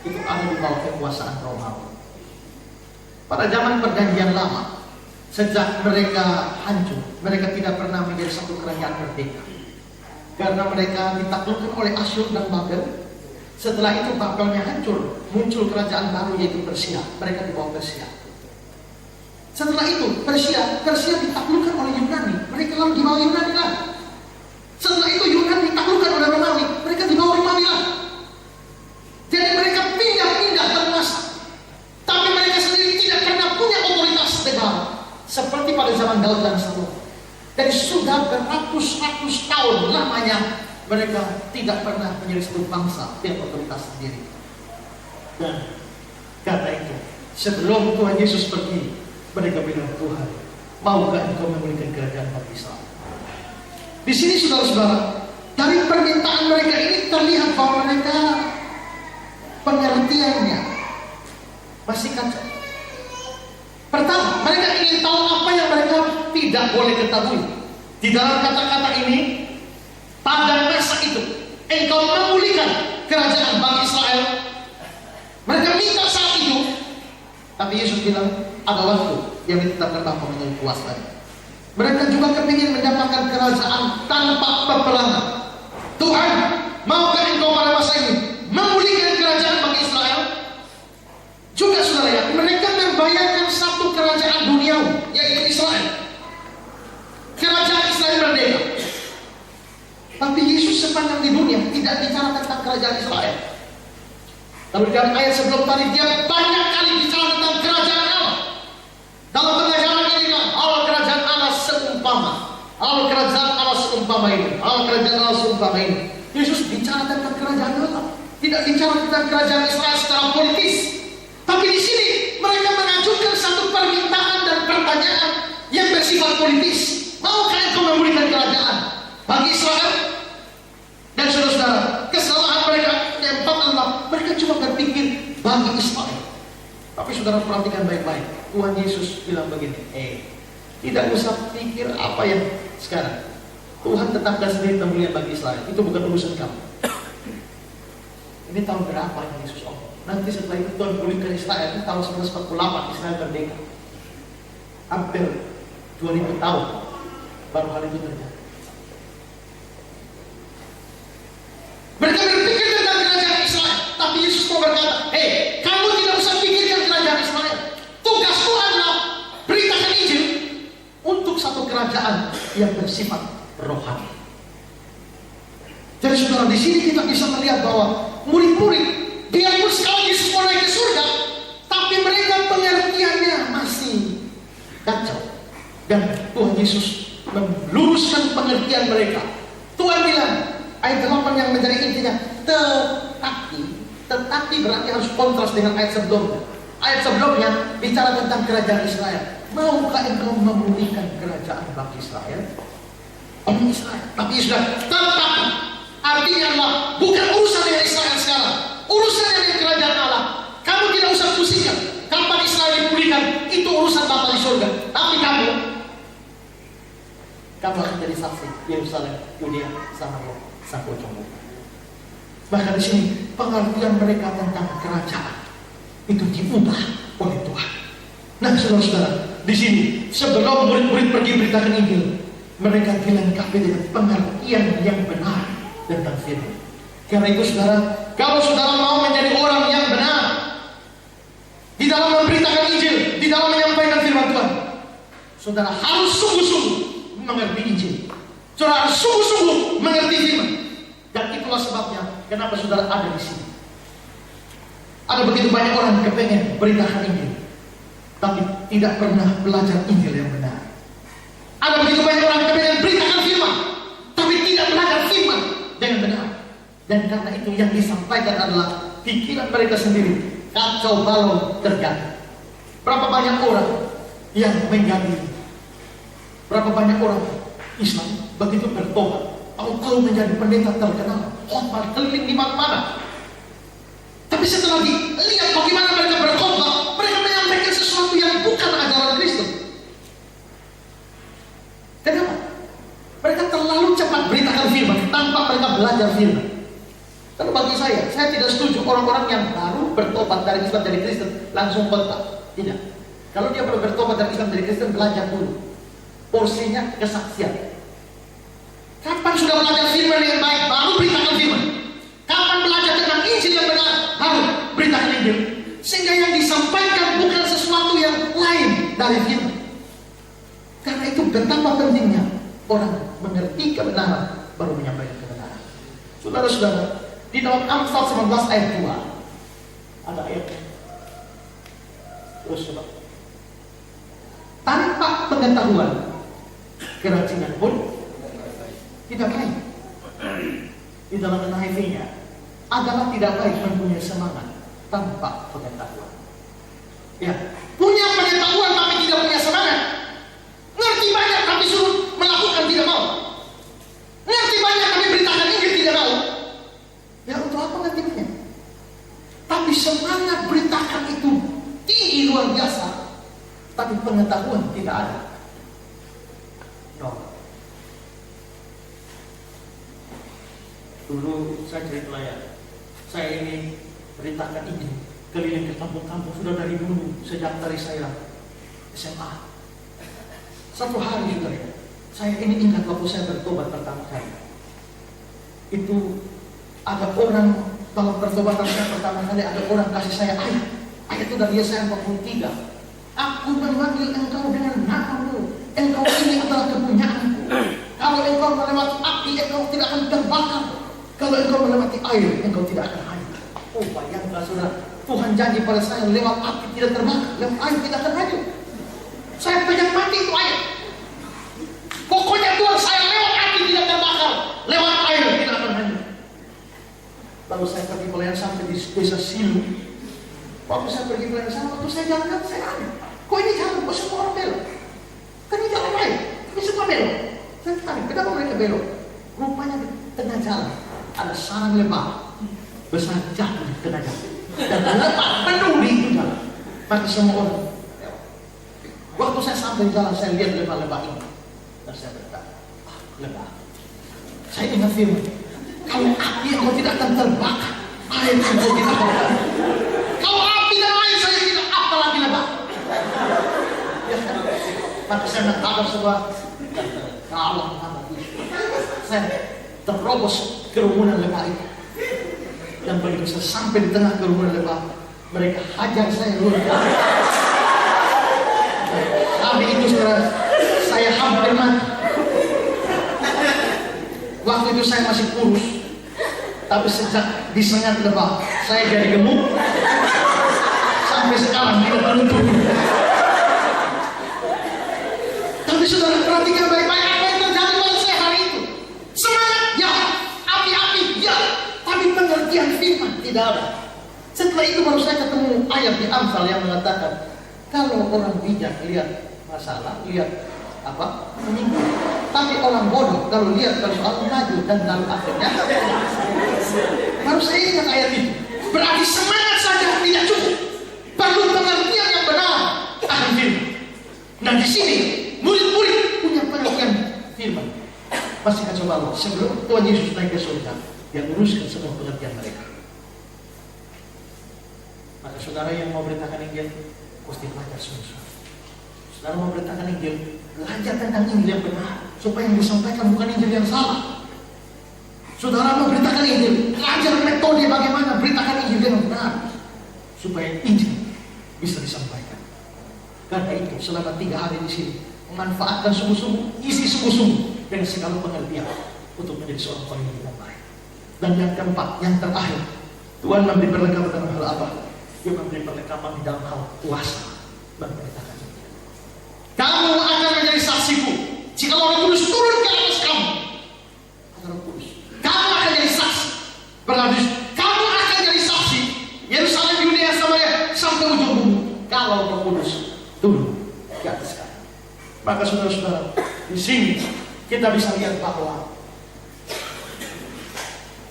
itu ada di bawah kekuasaan Romawi. Pada zaman perjanjian lama, sejak mereka hancur, mereka tidak pernah menjadi satu kerajaan merdeka. Karena mereka ditaklukkan oleh Asyur dan Babel. Setelah itu Babelnya hancur, muncul kerajaan baru yaitu Persia. Mereka di bawah Persia. Setelah itu Persia ditaklukkan oleh Yunani. Mereka lalu di bawah Yunani lah. Setelah itu Yunani ditaklukkan oleh Romawi. Mereka di bawah Romawi lah. Jadi mereka pindah-pindah berkuasa. Tapi mereka sendiri tidak pernah punya otoritas negara seperti pada zaman Daud dan Salomo. Dan sudah beratus-ratus tahun lamanya mereka tidak pernah menjadi satu bangsa yang otoritas sendiri. Dan Karena itu, sebelum Tuhan Yesus pergi, mereka bilang, Tuhan, maukah Engkau memulihkan kerajaan bagi Israel? Di sini saudara-saudara, dari permintaan mereka ini terlihat bahwa mereka pengertiannya masih kacau. Pertama, mereka ingin tahu apa yang mereka tidak boleh ketahui. Di dalam kata-kata ini, pada masa itu, Engkau memulihkan kerajaan bagi Israel. Mereka minta saat itu, tapi Yesus bilang, ada waktu yang ditetapkan Bapa menjadi kuasanya. Mereka juga kepingin mendapatkan kerajaan tanpa peperangan. Tuhan, maukah Engkau pada masa ini memulihkan kerajaan bagi Israel? Juga saudara ya, mereka membayangkan satu kerajaan duniawi, yaitu Israel. Kerajaan Israel merdeka. Tapi Yesus sepanjang di dunia tidak bicara tentang kerajaan Israel. Kalau dalam ayat sebelum tadi, dia banyak kali bicara tentang kerajaan Allah. Dalam pengajaran ini, Allah kerajaan Allah seumpama, Allah kerajaan Allah seumpama ini, Allah kerajaan Allah seumpama ini. Yesus bicara tentang kerajaan Allah, tidak bicara tentang kerajaan Israel secara politis. Tapi di sini mereka mengajukan satu permintaan dan pertanyaan yang bersifat politis. Maukah Engkau memulihkan kerajaan bagi Israel? Dan saudara-saudara, kesalahan mereka yang pertama adalah mereka cuma berpikir bagi Israel. Tapi saudara perhatikan baik-baik, Tuhan Yesus bilang begini, tidak usah pikir apa yang sekarang. Tuhan tetapkan sendiri kemuliaan bagi Israel. Itu bukan urusan kamu. Ini tahun berapa yang Yesus omong? Nanti setelah itu Tuhan pulihkan Israel. Itu tahun 1948 Israel merdeka. Hampir 2000 tahun baru hal itu terjadi. Mereka berpikir tentang kerajaan Israel, tapi Yesus mau berkata, kamu tidak usah pikirkan kerajaan Israel. Tugasmu adalah beritakan Injil untuk satu kerajaan yang bersifat rohani. Jadi saudara, di sini kita bisa melihat bahwa murid-murid, biarpun sekali Yesus mau naik ke surga, tapi mereka pengertiannya masih kacau. Dan Tuhan Yesus meluruskan pengertian mereka. Tuhan bilang, ayat 8 yang menjadi intinya, tetapi berarti harus kontras dengan ayat sebelumnya. Ayat sebelumnya bicara tentang kerajaan Israel. Maukah Engkau memulihkan kerajaan bagi Israel? Israel. Tapi Israel tetap, artinya adalah bukan urusan dengan Israel sekarang, urusan dengan kerajaan Allah. Kamu tidak usah pusingkan kapan Israel dipulihkan, itu urusan Bapa di surga. Tapi kamu akan jadi saksi Yerusalem, Yudea, Samaria, sampai ujung bumi. Bahkan di sini pengertian mereka tentang kerajaan itu diubah oleh Tuhan. Nah, saudara-saudara, di sini sebelum murid-murid pergi beritakan Injil, mereka dilengkapi dengan pengertian yang benar tentang firman. Karena itu saudara, kalau saudara mau menjadi orang yang benar di dalam memberitakan Injil, di dalam menyampaikan firman Tuhan, saudara harus sungguh-sungguh mengerti Injil. Saudara harus sungguh-sungguh mengerti firman. Dan itulah sebabnya kenapa saudara ada di sini. Ada begitu banyak orang kepengen beritakan Injil, tapi tidak pernah belajar Injil yang benar. Ada begitu banyak orang kepengen beritakan firman, tapi tidak belajar firman dengan benar. Dan karena itu yang disampaikan adalah pikiran mereka sendiri, kacau balau terjadi. Berapa banyak orang yang menjadi, berapa banyak orang Islam begitu bertobat, tahu-tahu menjadi pendeta terkenal, khotbah keliling di mana-mana. Tapi setelah dilihat bagaimana mereka berkhotbah, mereka menyampaikan sesuatu yang bukan ajaran Kristen. Kenapa? Mereka terlalu cepat beritakan firman tanpa mereka belajar firman. Kalau bagi saya tidak setuju orang-orang yang baru bertobat dari Islam dari Kristen langsung khotbah. Tidak. Kalau dia baru bertobat dari Islam dari Kristen, belajar dulu. Porsinya kesaksian. Kapan sudah belajar firman yang baik, baru beritakan firman. Kapan belajar tentang Injil yang benar, baru beritakan Injil. Sehingga yang disampaikan bukan sesuatu yang lain dari firman. Karena itu betapa pentingnya orang mengerti kebenaran, baru menyampaikan kebenaran. Saudara-saudara, di dalam Amsal 19 ayat 2 ada ayatnya. Terus coba. Tanpa pengetahuan, kerajinan pun tidak baik. Di dalam NIV-nya adalah tidak baik mempunyai semangat tanpa pengetahuan. Ya, punya pengetahuan tapi tidak punya semangat. Ngerti banyak tapi suruh melakukan tidak mau. Ngerti banyak tapi beritakan Injil tidak mau. Ya untuk apa ngerti banyak? Tapi semangat beritakan itu tinggi luar biasa. Tapi pengetahuan tidak ada. No. Dulu saya cerita ya, saya ini beritakan Injil keliling ke kampung-kampung sudah dari dulu, sejak dari saya SMA. Satu hari saudara, saya ini ingat waktu saya bertobat pertama kali. Itu ada orang, kalau pertobatan saya pertama kali ada orang kasih saya ayat. Ayat itu dari Yesaya 43. Aku memanggil engkau dengan namamu, engkau ini adalah kepunyaanku. Kalau engkau melewati api, engkau tidak akan terbakar. Kalau engkau melewati air, engkau tidak akan hanyut. Oh bayangkan saudara, Tuhan janji pada saya lewat api tidak terbakar, lewat air tidak akan hanyut. Saya pegang mati itu ayat. Pokoknya Tuhan saya lewat api tidak terbakar, lewat air tidak akan hanyut. Lalu saya pergi pelayanan sampai di desa Silu. Waktu saya pergi pelayanan sana, waktu saya jalan saya aneh. Kok ini jalan? Kok semua orang belok? Kan ini jalan lain, ini semua belok. Saya tanya, kenapa mereka belok? Rupanya di tengah jalan ada sarang lebah besar jatuh di tengah jalan. Dan lebah penuh di itu jalan. Maka semua orang lewat. Waktu saya sampai di jalan, saya lihat lebah-lebah ini. Dan saya berkata, lebah. Saya ingat firman, kalau api engkau tidak akan terbakar, air engkau tidak akan terbakar. Kalau api dan air saya tidak, apalagi lebah. Ya, maka saya menghadap sebuah kalau saya terobos kerumunan lebah itu. Dan begitu saya sampai di tengah kerumunan lebah, mereka hajar saya luar biasa. Tapi itu saya hampir mati. Waktu itu saya masih kurus, tapi sejak disengat lebah, saya jadi gemuk. Sampai sekarang tidak menutup. Tapi saudara perhatikan baik-baik apa yang terjadi pada saya hari itu. Semangat, ya. Api-api, ya. Tapi pengertian firman tidak ada. Setelah itu baru saya ketemu ayat di Amsal yang mengatakan, kalau orang bijak lihat masalah, lihat apa? Meninggal. Tapi orang bodoh kalau lihat persoalan maju dan lalu akhirnya baru saya ingat ayat itu. Berarti semangat saja tidak cukup. Perlu pengertian yang benar akan firman. Nah di sini murid-murid punya pengertian firman. Pasti kacau balau. Sebelum Tuhan Yesus naik ke surga, Dia uruskan semua pengertian mereka. Maka saudara yang mau beritakan Injil, mesti belajar sungguh-sungguh. Saudara mau beritakan Injil, belajar tentang Injil yang benar, supaya yang disampaikan bukan Injil yang salah. Saudara mau beritakan Injil, belajar metode bagaimana beritakan Injil yang benar, supaya Injil bisa disampaikan. Karena itu selama 3 hari di sini, memanfaatkan sungguh-sungguh, isi sungguh-sungguh dengan segala pengertian untuk menjadi seorang pemimpin yang baik. Dan yang keempat, yang terakhir, Tuhan memberi perlengkapan dalam hal apa? Dia memberi perlengkapan di dalam hal kuasa memberitakan Injil. Kamu akan menjadi saksiku jika Roh Kudus turun ke atas kamu. Kata Roh Kudus, kamu akan jadi saksi. Berarti kamu akan jadi saksi Yerusalem, Yudea, Samaria sampai ujung bumi. Kalau Roh Kudus turun di atas kamu. Maka saudara-saudara, di sini kita bisa lihat bahwa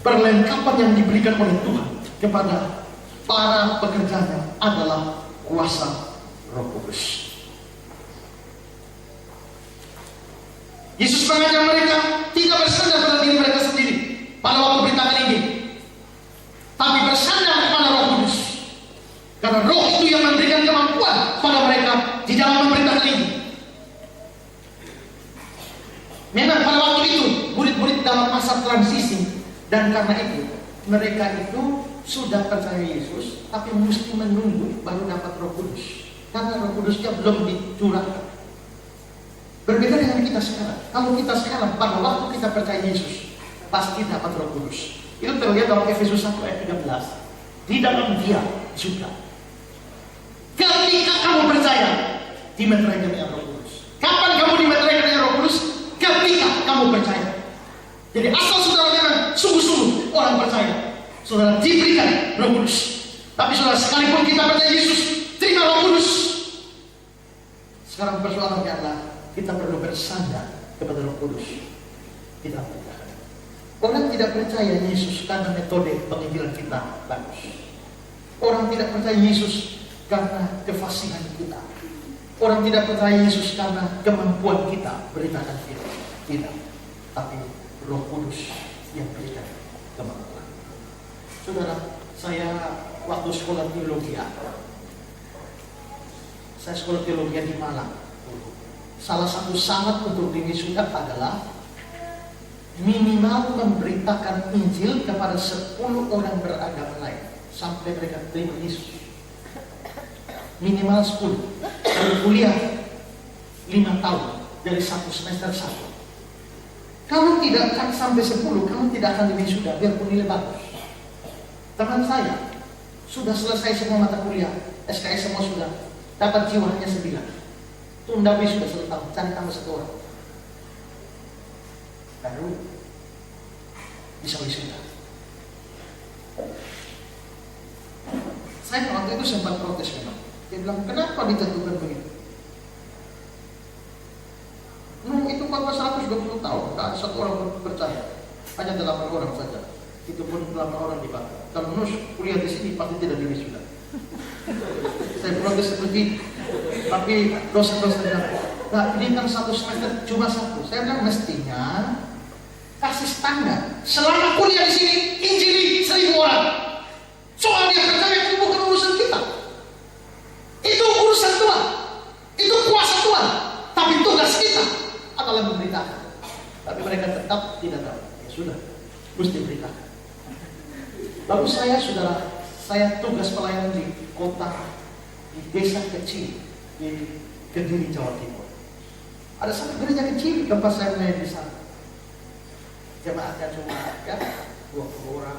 perlengkapan yang diberikan oleh Tuhan kepada para pekerjanya adalah kuasa Roh Kudus. Yesus mengajar mereka tidak bersandar pada diri mereka sendiri pada waktu beritakan ini, tapi bersandar kepada Roh Kudus. Karena Roh itu yang memberikan kemampuan pada mereka di dalam memberitakan ini. Memang pada waktu itu murid-murid dalam masa transisi, dan karena itu mereka itu sudah percaya Yesus, tapi mesti menunggu baru dapat Roh Kudus. Karena Roh Kudusnya belum dicurahkan. Berbeda dengan kita sekarang. Kalau kita sekarang pada waktu kita percaya Yesus, pasti dapat Roh Kudus. Itu terlihat dalam Efesus 1 ayat 13. Di dalam Dia juga, ketika kamu percaya, dimeteraikan dengan Roh Kudus. Kapan kamu dimeteraikan dengan Roh Kudus? Ketika kamu percaya. Jadi asal saudara memang sungguh-sungguh orang percaya, saudara diberikan Roh Kudus. Tapi saudara, sekalipun kita percaya Yesus, terima Roh Kudus, Sekarang persoalannya adalah kita perlu bersandar kepada Roh Kudus. Kita percaya. Orang tidak percaya Yesus karena metode penginjilan kita bagus. Orang tidak percaya Yesus karena kefasihan kita. Orang tidak percaya Yesus karena kemampuan kita beritakan firman. Tidak. Tapi Roh Kudus yang berikan kemampuan. Saudara, saya waktu sekolah teologi, saya sekolah teologi di Malang. Salah satu syarat untuk diwisuda adalah minimal memberitakan Injil kepada 10 orang beragama lain sampai mereka terima Yesus. Minimal 10. Kalau kuliah 5 tahun dari 1 semester 1. Kalau tidak akan sampai 10, kamu tidak akan diwisuda biarpun nilai bagus. Teman saya sudah selesai semua mata kuliah, SKS semua sudah, dapat jiwa hanya 9. Tunda wisuda 1 tahun, cari tambah 1 orang. Baru bisa wisuda. Saya waktu itu sempat protes memang. Dia bilang, kenapa ditentukan begitu? Itu khotbah 120 tahun, tak ada 1 orang percaya. Hanya 8 orang saja. Itu pun 8 orang dipakai. Kalau Nus kuliah di sini pasti tidak diwisuda. Saya protes seperti itu. Tapi dosa-dosanya, nah ini kan 1 semester cuma 1. Saya bilang mestinya kasih standar. Selama kuliah di sini, injili 1000 orang. Soal dia percaya itu bukan urusan kita. Itu urusan Tuhan. Itu kuasa Tuhan. Tapi tugas kita adalah memberitakan. Tapi mereka tetap tidak tahu. Ya sudah, mesti beritakan. Lalu saya tugas pelayanan di kota, di desa kecil di Kediri, Jawa Timur. Ada satu gereja kecil tempat saya melayani di sana. Jemaatnya cuma 20 orang.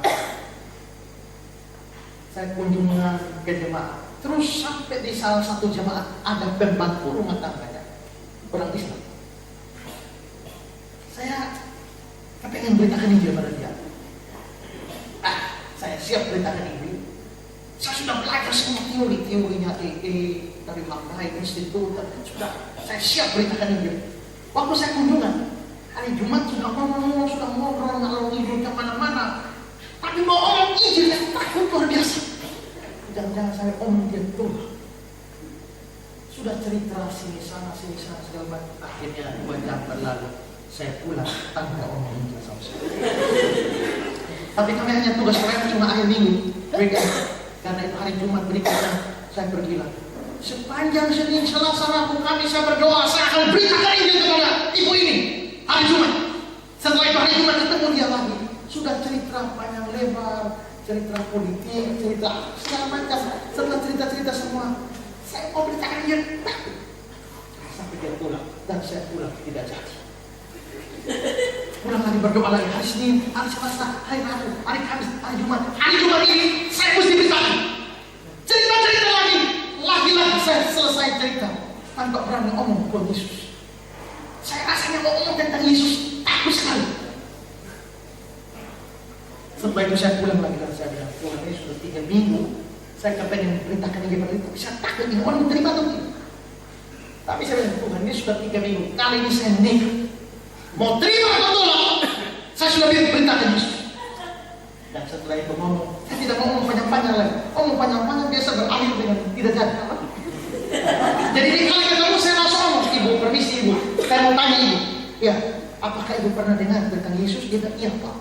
Saya kunjungan ke jemaat. Terus sampai di salah satu jemaat ada pembantu rumah tangganya, orang Islam. Saya pengen beritakan Injil pada dia. Saya siap beritakan Injil. Saya sudah belajar semua teorinya dari Makai Institut, sudah saya siap beritakan Injil. Waktu saya kunjungan hari Jumat sudah ngomong, sudah ngobrol ngalor ngidul kemana-mana. Tapi mau ngomong Injil yang takut luar biasa. Jangan-jangan saya omong dia tuh. Sudah cerita sini sana segala macam. Akhirnya 2 jam berlalu. Saya pulang tanpa omong Injil sama sekali. Tapi kami hanya tugas pelayanan cuma akhir minggu. Karena itu hari Jumat berikutnya saya pergi lagi. Sepanjang Senin, Selasa, Rabu, Kamis saya berdoa, saya akan beritakan Injil kepada ibu ini hari Jumat. Setelah itu hari Jumat ketemu dia lagi. Sudah cerita panjang lebar, cerita politik, cerita segala macam. Setelah cerita semua, saya mau beritakan Injil. Sampai dia pulang dan saya pulang tidak jadi. Pulang lagi berdoa lagi hari Senin, hari Selasa, hari Rabu, hari Kamis, hari Jumat. Hari Jumat ini saya mesti beritakan. Cerita lagi. Lagi-lagi saya selesai cerita tanpa berani ngomong tentang Yesus. Saya rasanya mau ngomong tentang Yesus takut sekali. Setelah itu saya pulang lagi dan saya bilang, Tuhan ini sudah 3 minggu saya kepengen beritakan Injil pada itu, bisa takut ini orang terima atau tidak. Tapi saya bilang, Tuhan ini sudah 3 minggu, kali ini saya nikah. Mau terima atau tolak, saya sudah beritakan Yesus. Dan setelah itu ngomong, saya tidak ngomong panjang-panjang lagi. Ngomong panjang-panjang biasa berakhir dengan tidak jadi. Jadi di kali ketemu saya langsung ngomong, Ibu, permisi Ibu, saya mau tanya Ibu, ya, apakah Ibu pernah dengar tentang Yesus? Dia bilang, iya Pak.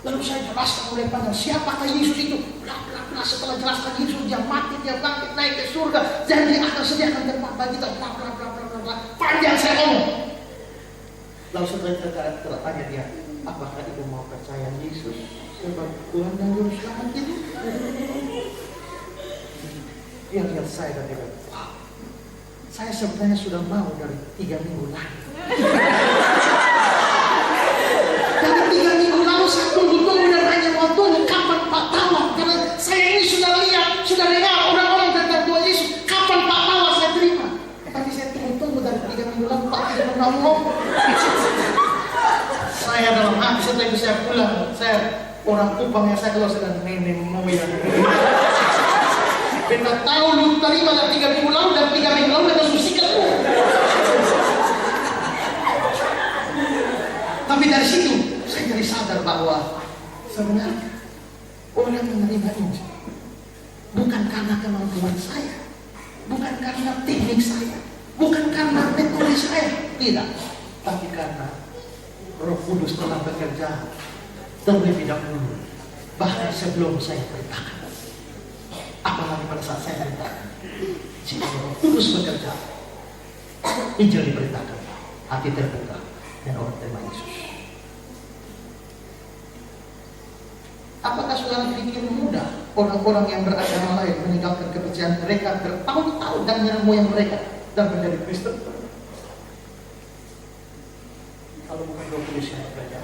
Lalu saya jelaskan mulai panjang, siapakah Yesus itu? Bla setelah jelaskan Yesus, dia mati, dia bangkit, naik ke surga, dan dia akan sediakan tempat bagi kita, bla. Panjang saya ngomong. Lalu setelah tanya dia, apakah Ibu mau percaya Yesus sebab Tuhan dan Juru Selamat itu? Dia lihat saya dan dia bilang, wow, saya sebenarnya sudah mau dari 3 minggu lalu. Dari 3 minggu lalu saya tunggu dan hanya mau tunggu kapan Pak Tawa, karena saya ini sudah lihat, sudah dengar orang-orang tentang Tuhan Yesus, kapan Pak Tawa saya terima. Tapi saya tunggu dari 3 minggu lalu Pak tidak pernah ngomong. Saya dalam hati setelah itu saya pulang, saya orang Kupang yang saya kalau sedang nenek moyang. Kita tahu lu terima dari 3 minggu lalu dan 3 minggu lalu kita susikan. Tapi dari situ saya jadi sadar bahwa sebenarnya orang menerima Injil bukan karena kemampuan saya, bukan karena teknik saya, bukan karena metode saya, tidak, tapi karena Roh Kudus telah bekerja terlebih dahulu, bahkan sebelum saya perintahkan. Apalagi pada saat saya perintahkan, jika Roh Kudus bekerja, Injil diberitakan, hati terbuka, dan orang terima Yesus. Apakah saudara pikir mudah orang-orang yang beragama lain meninggalkan kepercayaan mereka bertahun-tahun dan nenek moyang mereka dan menjadi Kristen? Kalau bukan Roh Kudus yang bekerja.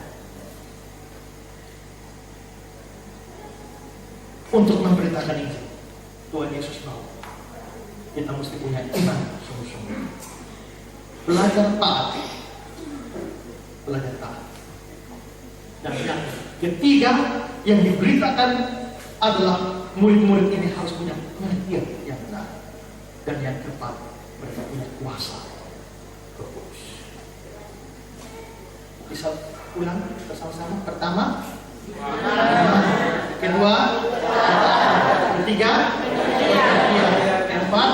Untuk memberitakan Injil, Tuhan Yesus mau kita mesti punya iman sungguh-sungguh. Belajar taat. Dan yang ketiga yang diberitakan adalah murid-murid ini harus punya pengertian yang benar. Dan yang keempat, mereka punya kuasa Roh Kudus. Bisa ulang bersama-sama. Pertama, kedua, ketiga, keempat.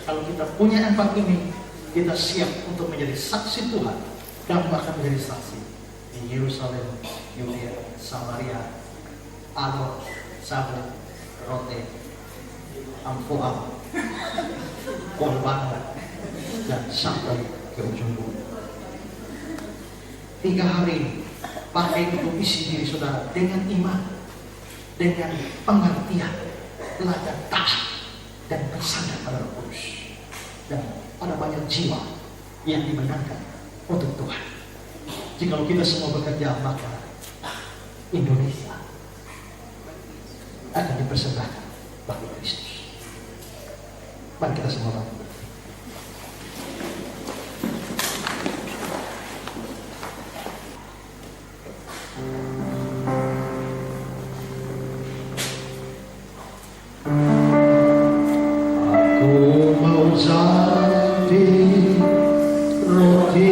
Kalau kita punya empat ini, kita siap untuk menjadi saksi Tuhan dan bahkan menjadi saksi di Yerusalem, Yudea, Samaria, Alor, Sabot, Rote, Amfoa, Kolbana, dan sampai ke ujung bumi. 3 hari pakai untuk isi diri saudara dengan iman, dengan pengertian, belajar taat dan bersandar pada Roh Kudus. Dan ada banyak jiwa yang dimenangkan untuk Tuhan. Jika kita semua bekerja, maka Indonesia akan dipersembahkan bagi Kristus. Mari kita semua bangun.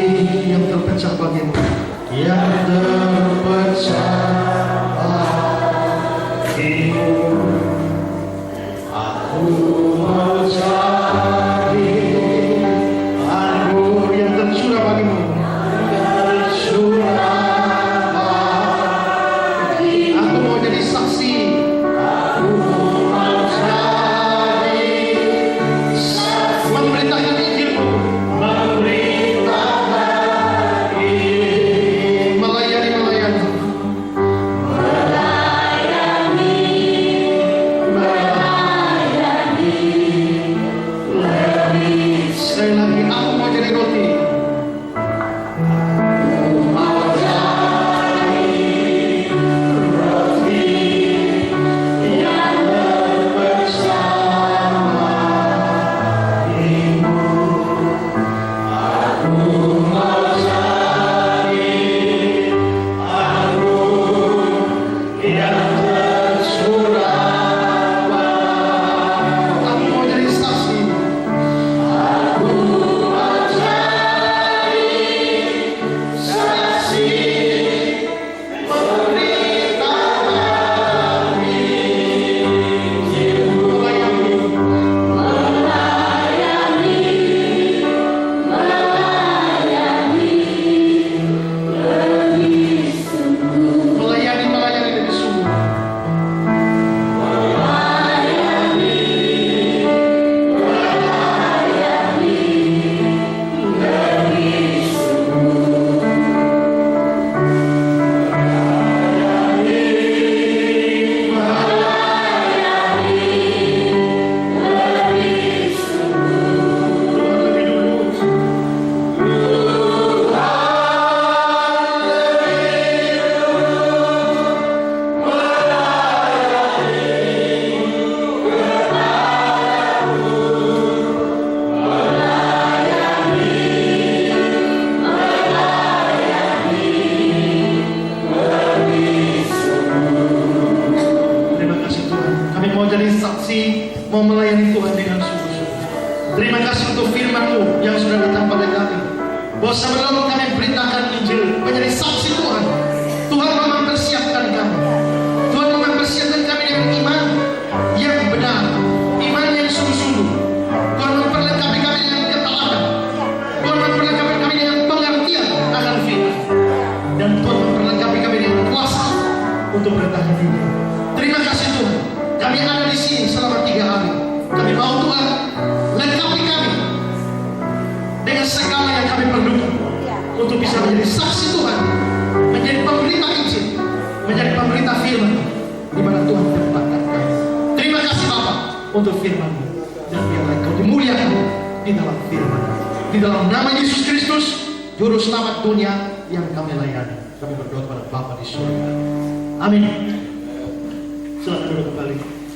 Bagimu yang terpecah bagimu, aku mau jadi anggur yang tercurah bagimu, aku mau jadi saksi, aku mau jadi memberitakan Injilmu, mau melayani Tuhan dengan sungguh-sungguh. Terima kasih untuk firman-Mu yang sudah datang pada kami. bahwa sebelum kami beritakan Injil menjadi saksi Tuhan, Tuhan mempersiapkan kami. Tuhan mempersiapkan kami dengan iman yang benar, iman yang sungguh-sungguh. Tuhan memperlengkapi kami dengan ketaatan. Tuhan memperlengkapi kami dengan pengertian akan firman, dan Tuhan memperlengkapi kami dengan kuasa untuk bertahan hidup. Terima kasih Tuhan, kami ada di sini selama 3 hari. Kami mau Tuhan lengkapi kami dengan segala yang kami perlukan untuk bisa menjadi saksi Tuhan, menjadi pemberita Injil, menjadi pemberita firman di mana Tuhan tempatkan kami. Terima kasih Bapa untuk firman-Mu, dan biarlah Kau dimuliakan di dalam firman. Di dalam nama Yesus Kristus, Juru Selamat dunia yang kami layani, kami berdoa kepada Bapa di surga. Amin. Silakan duduk kembali.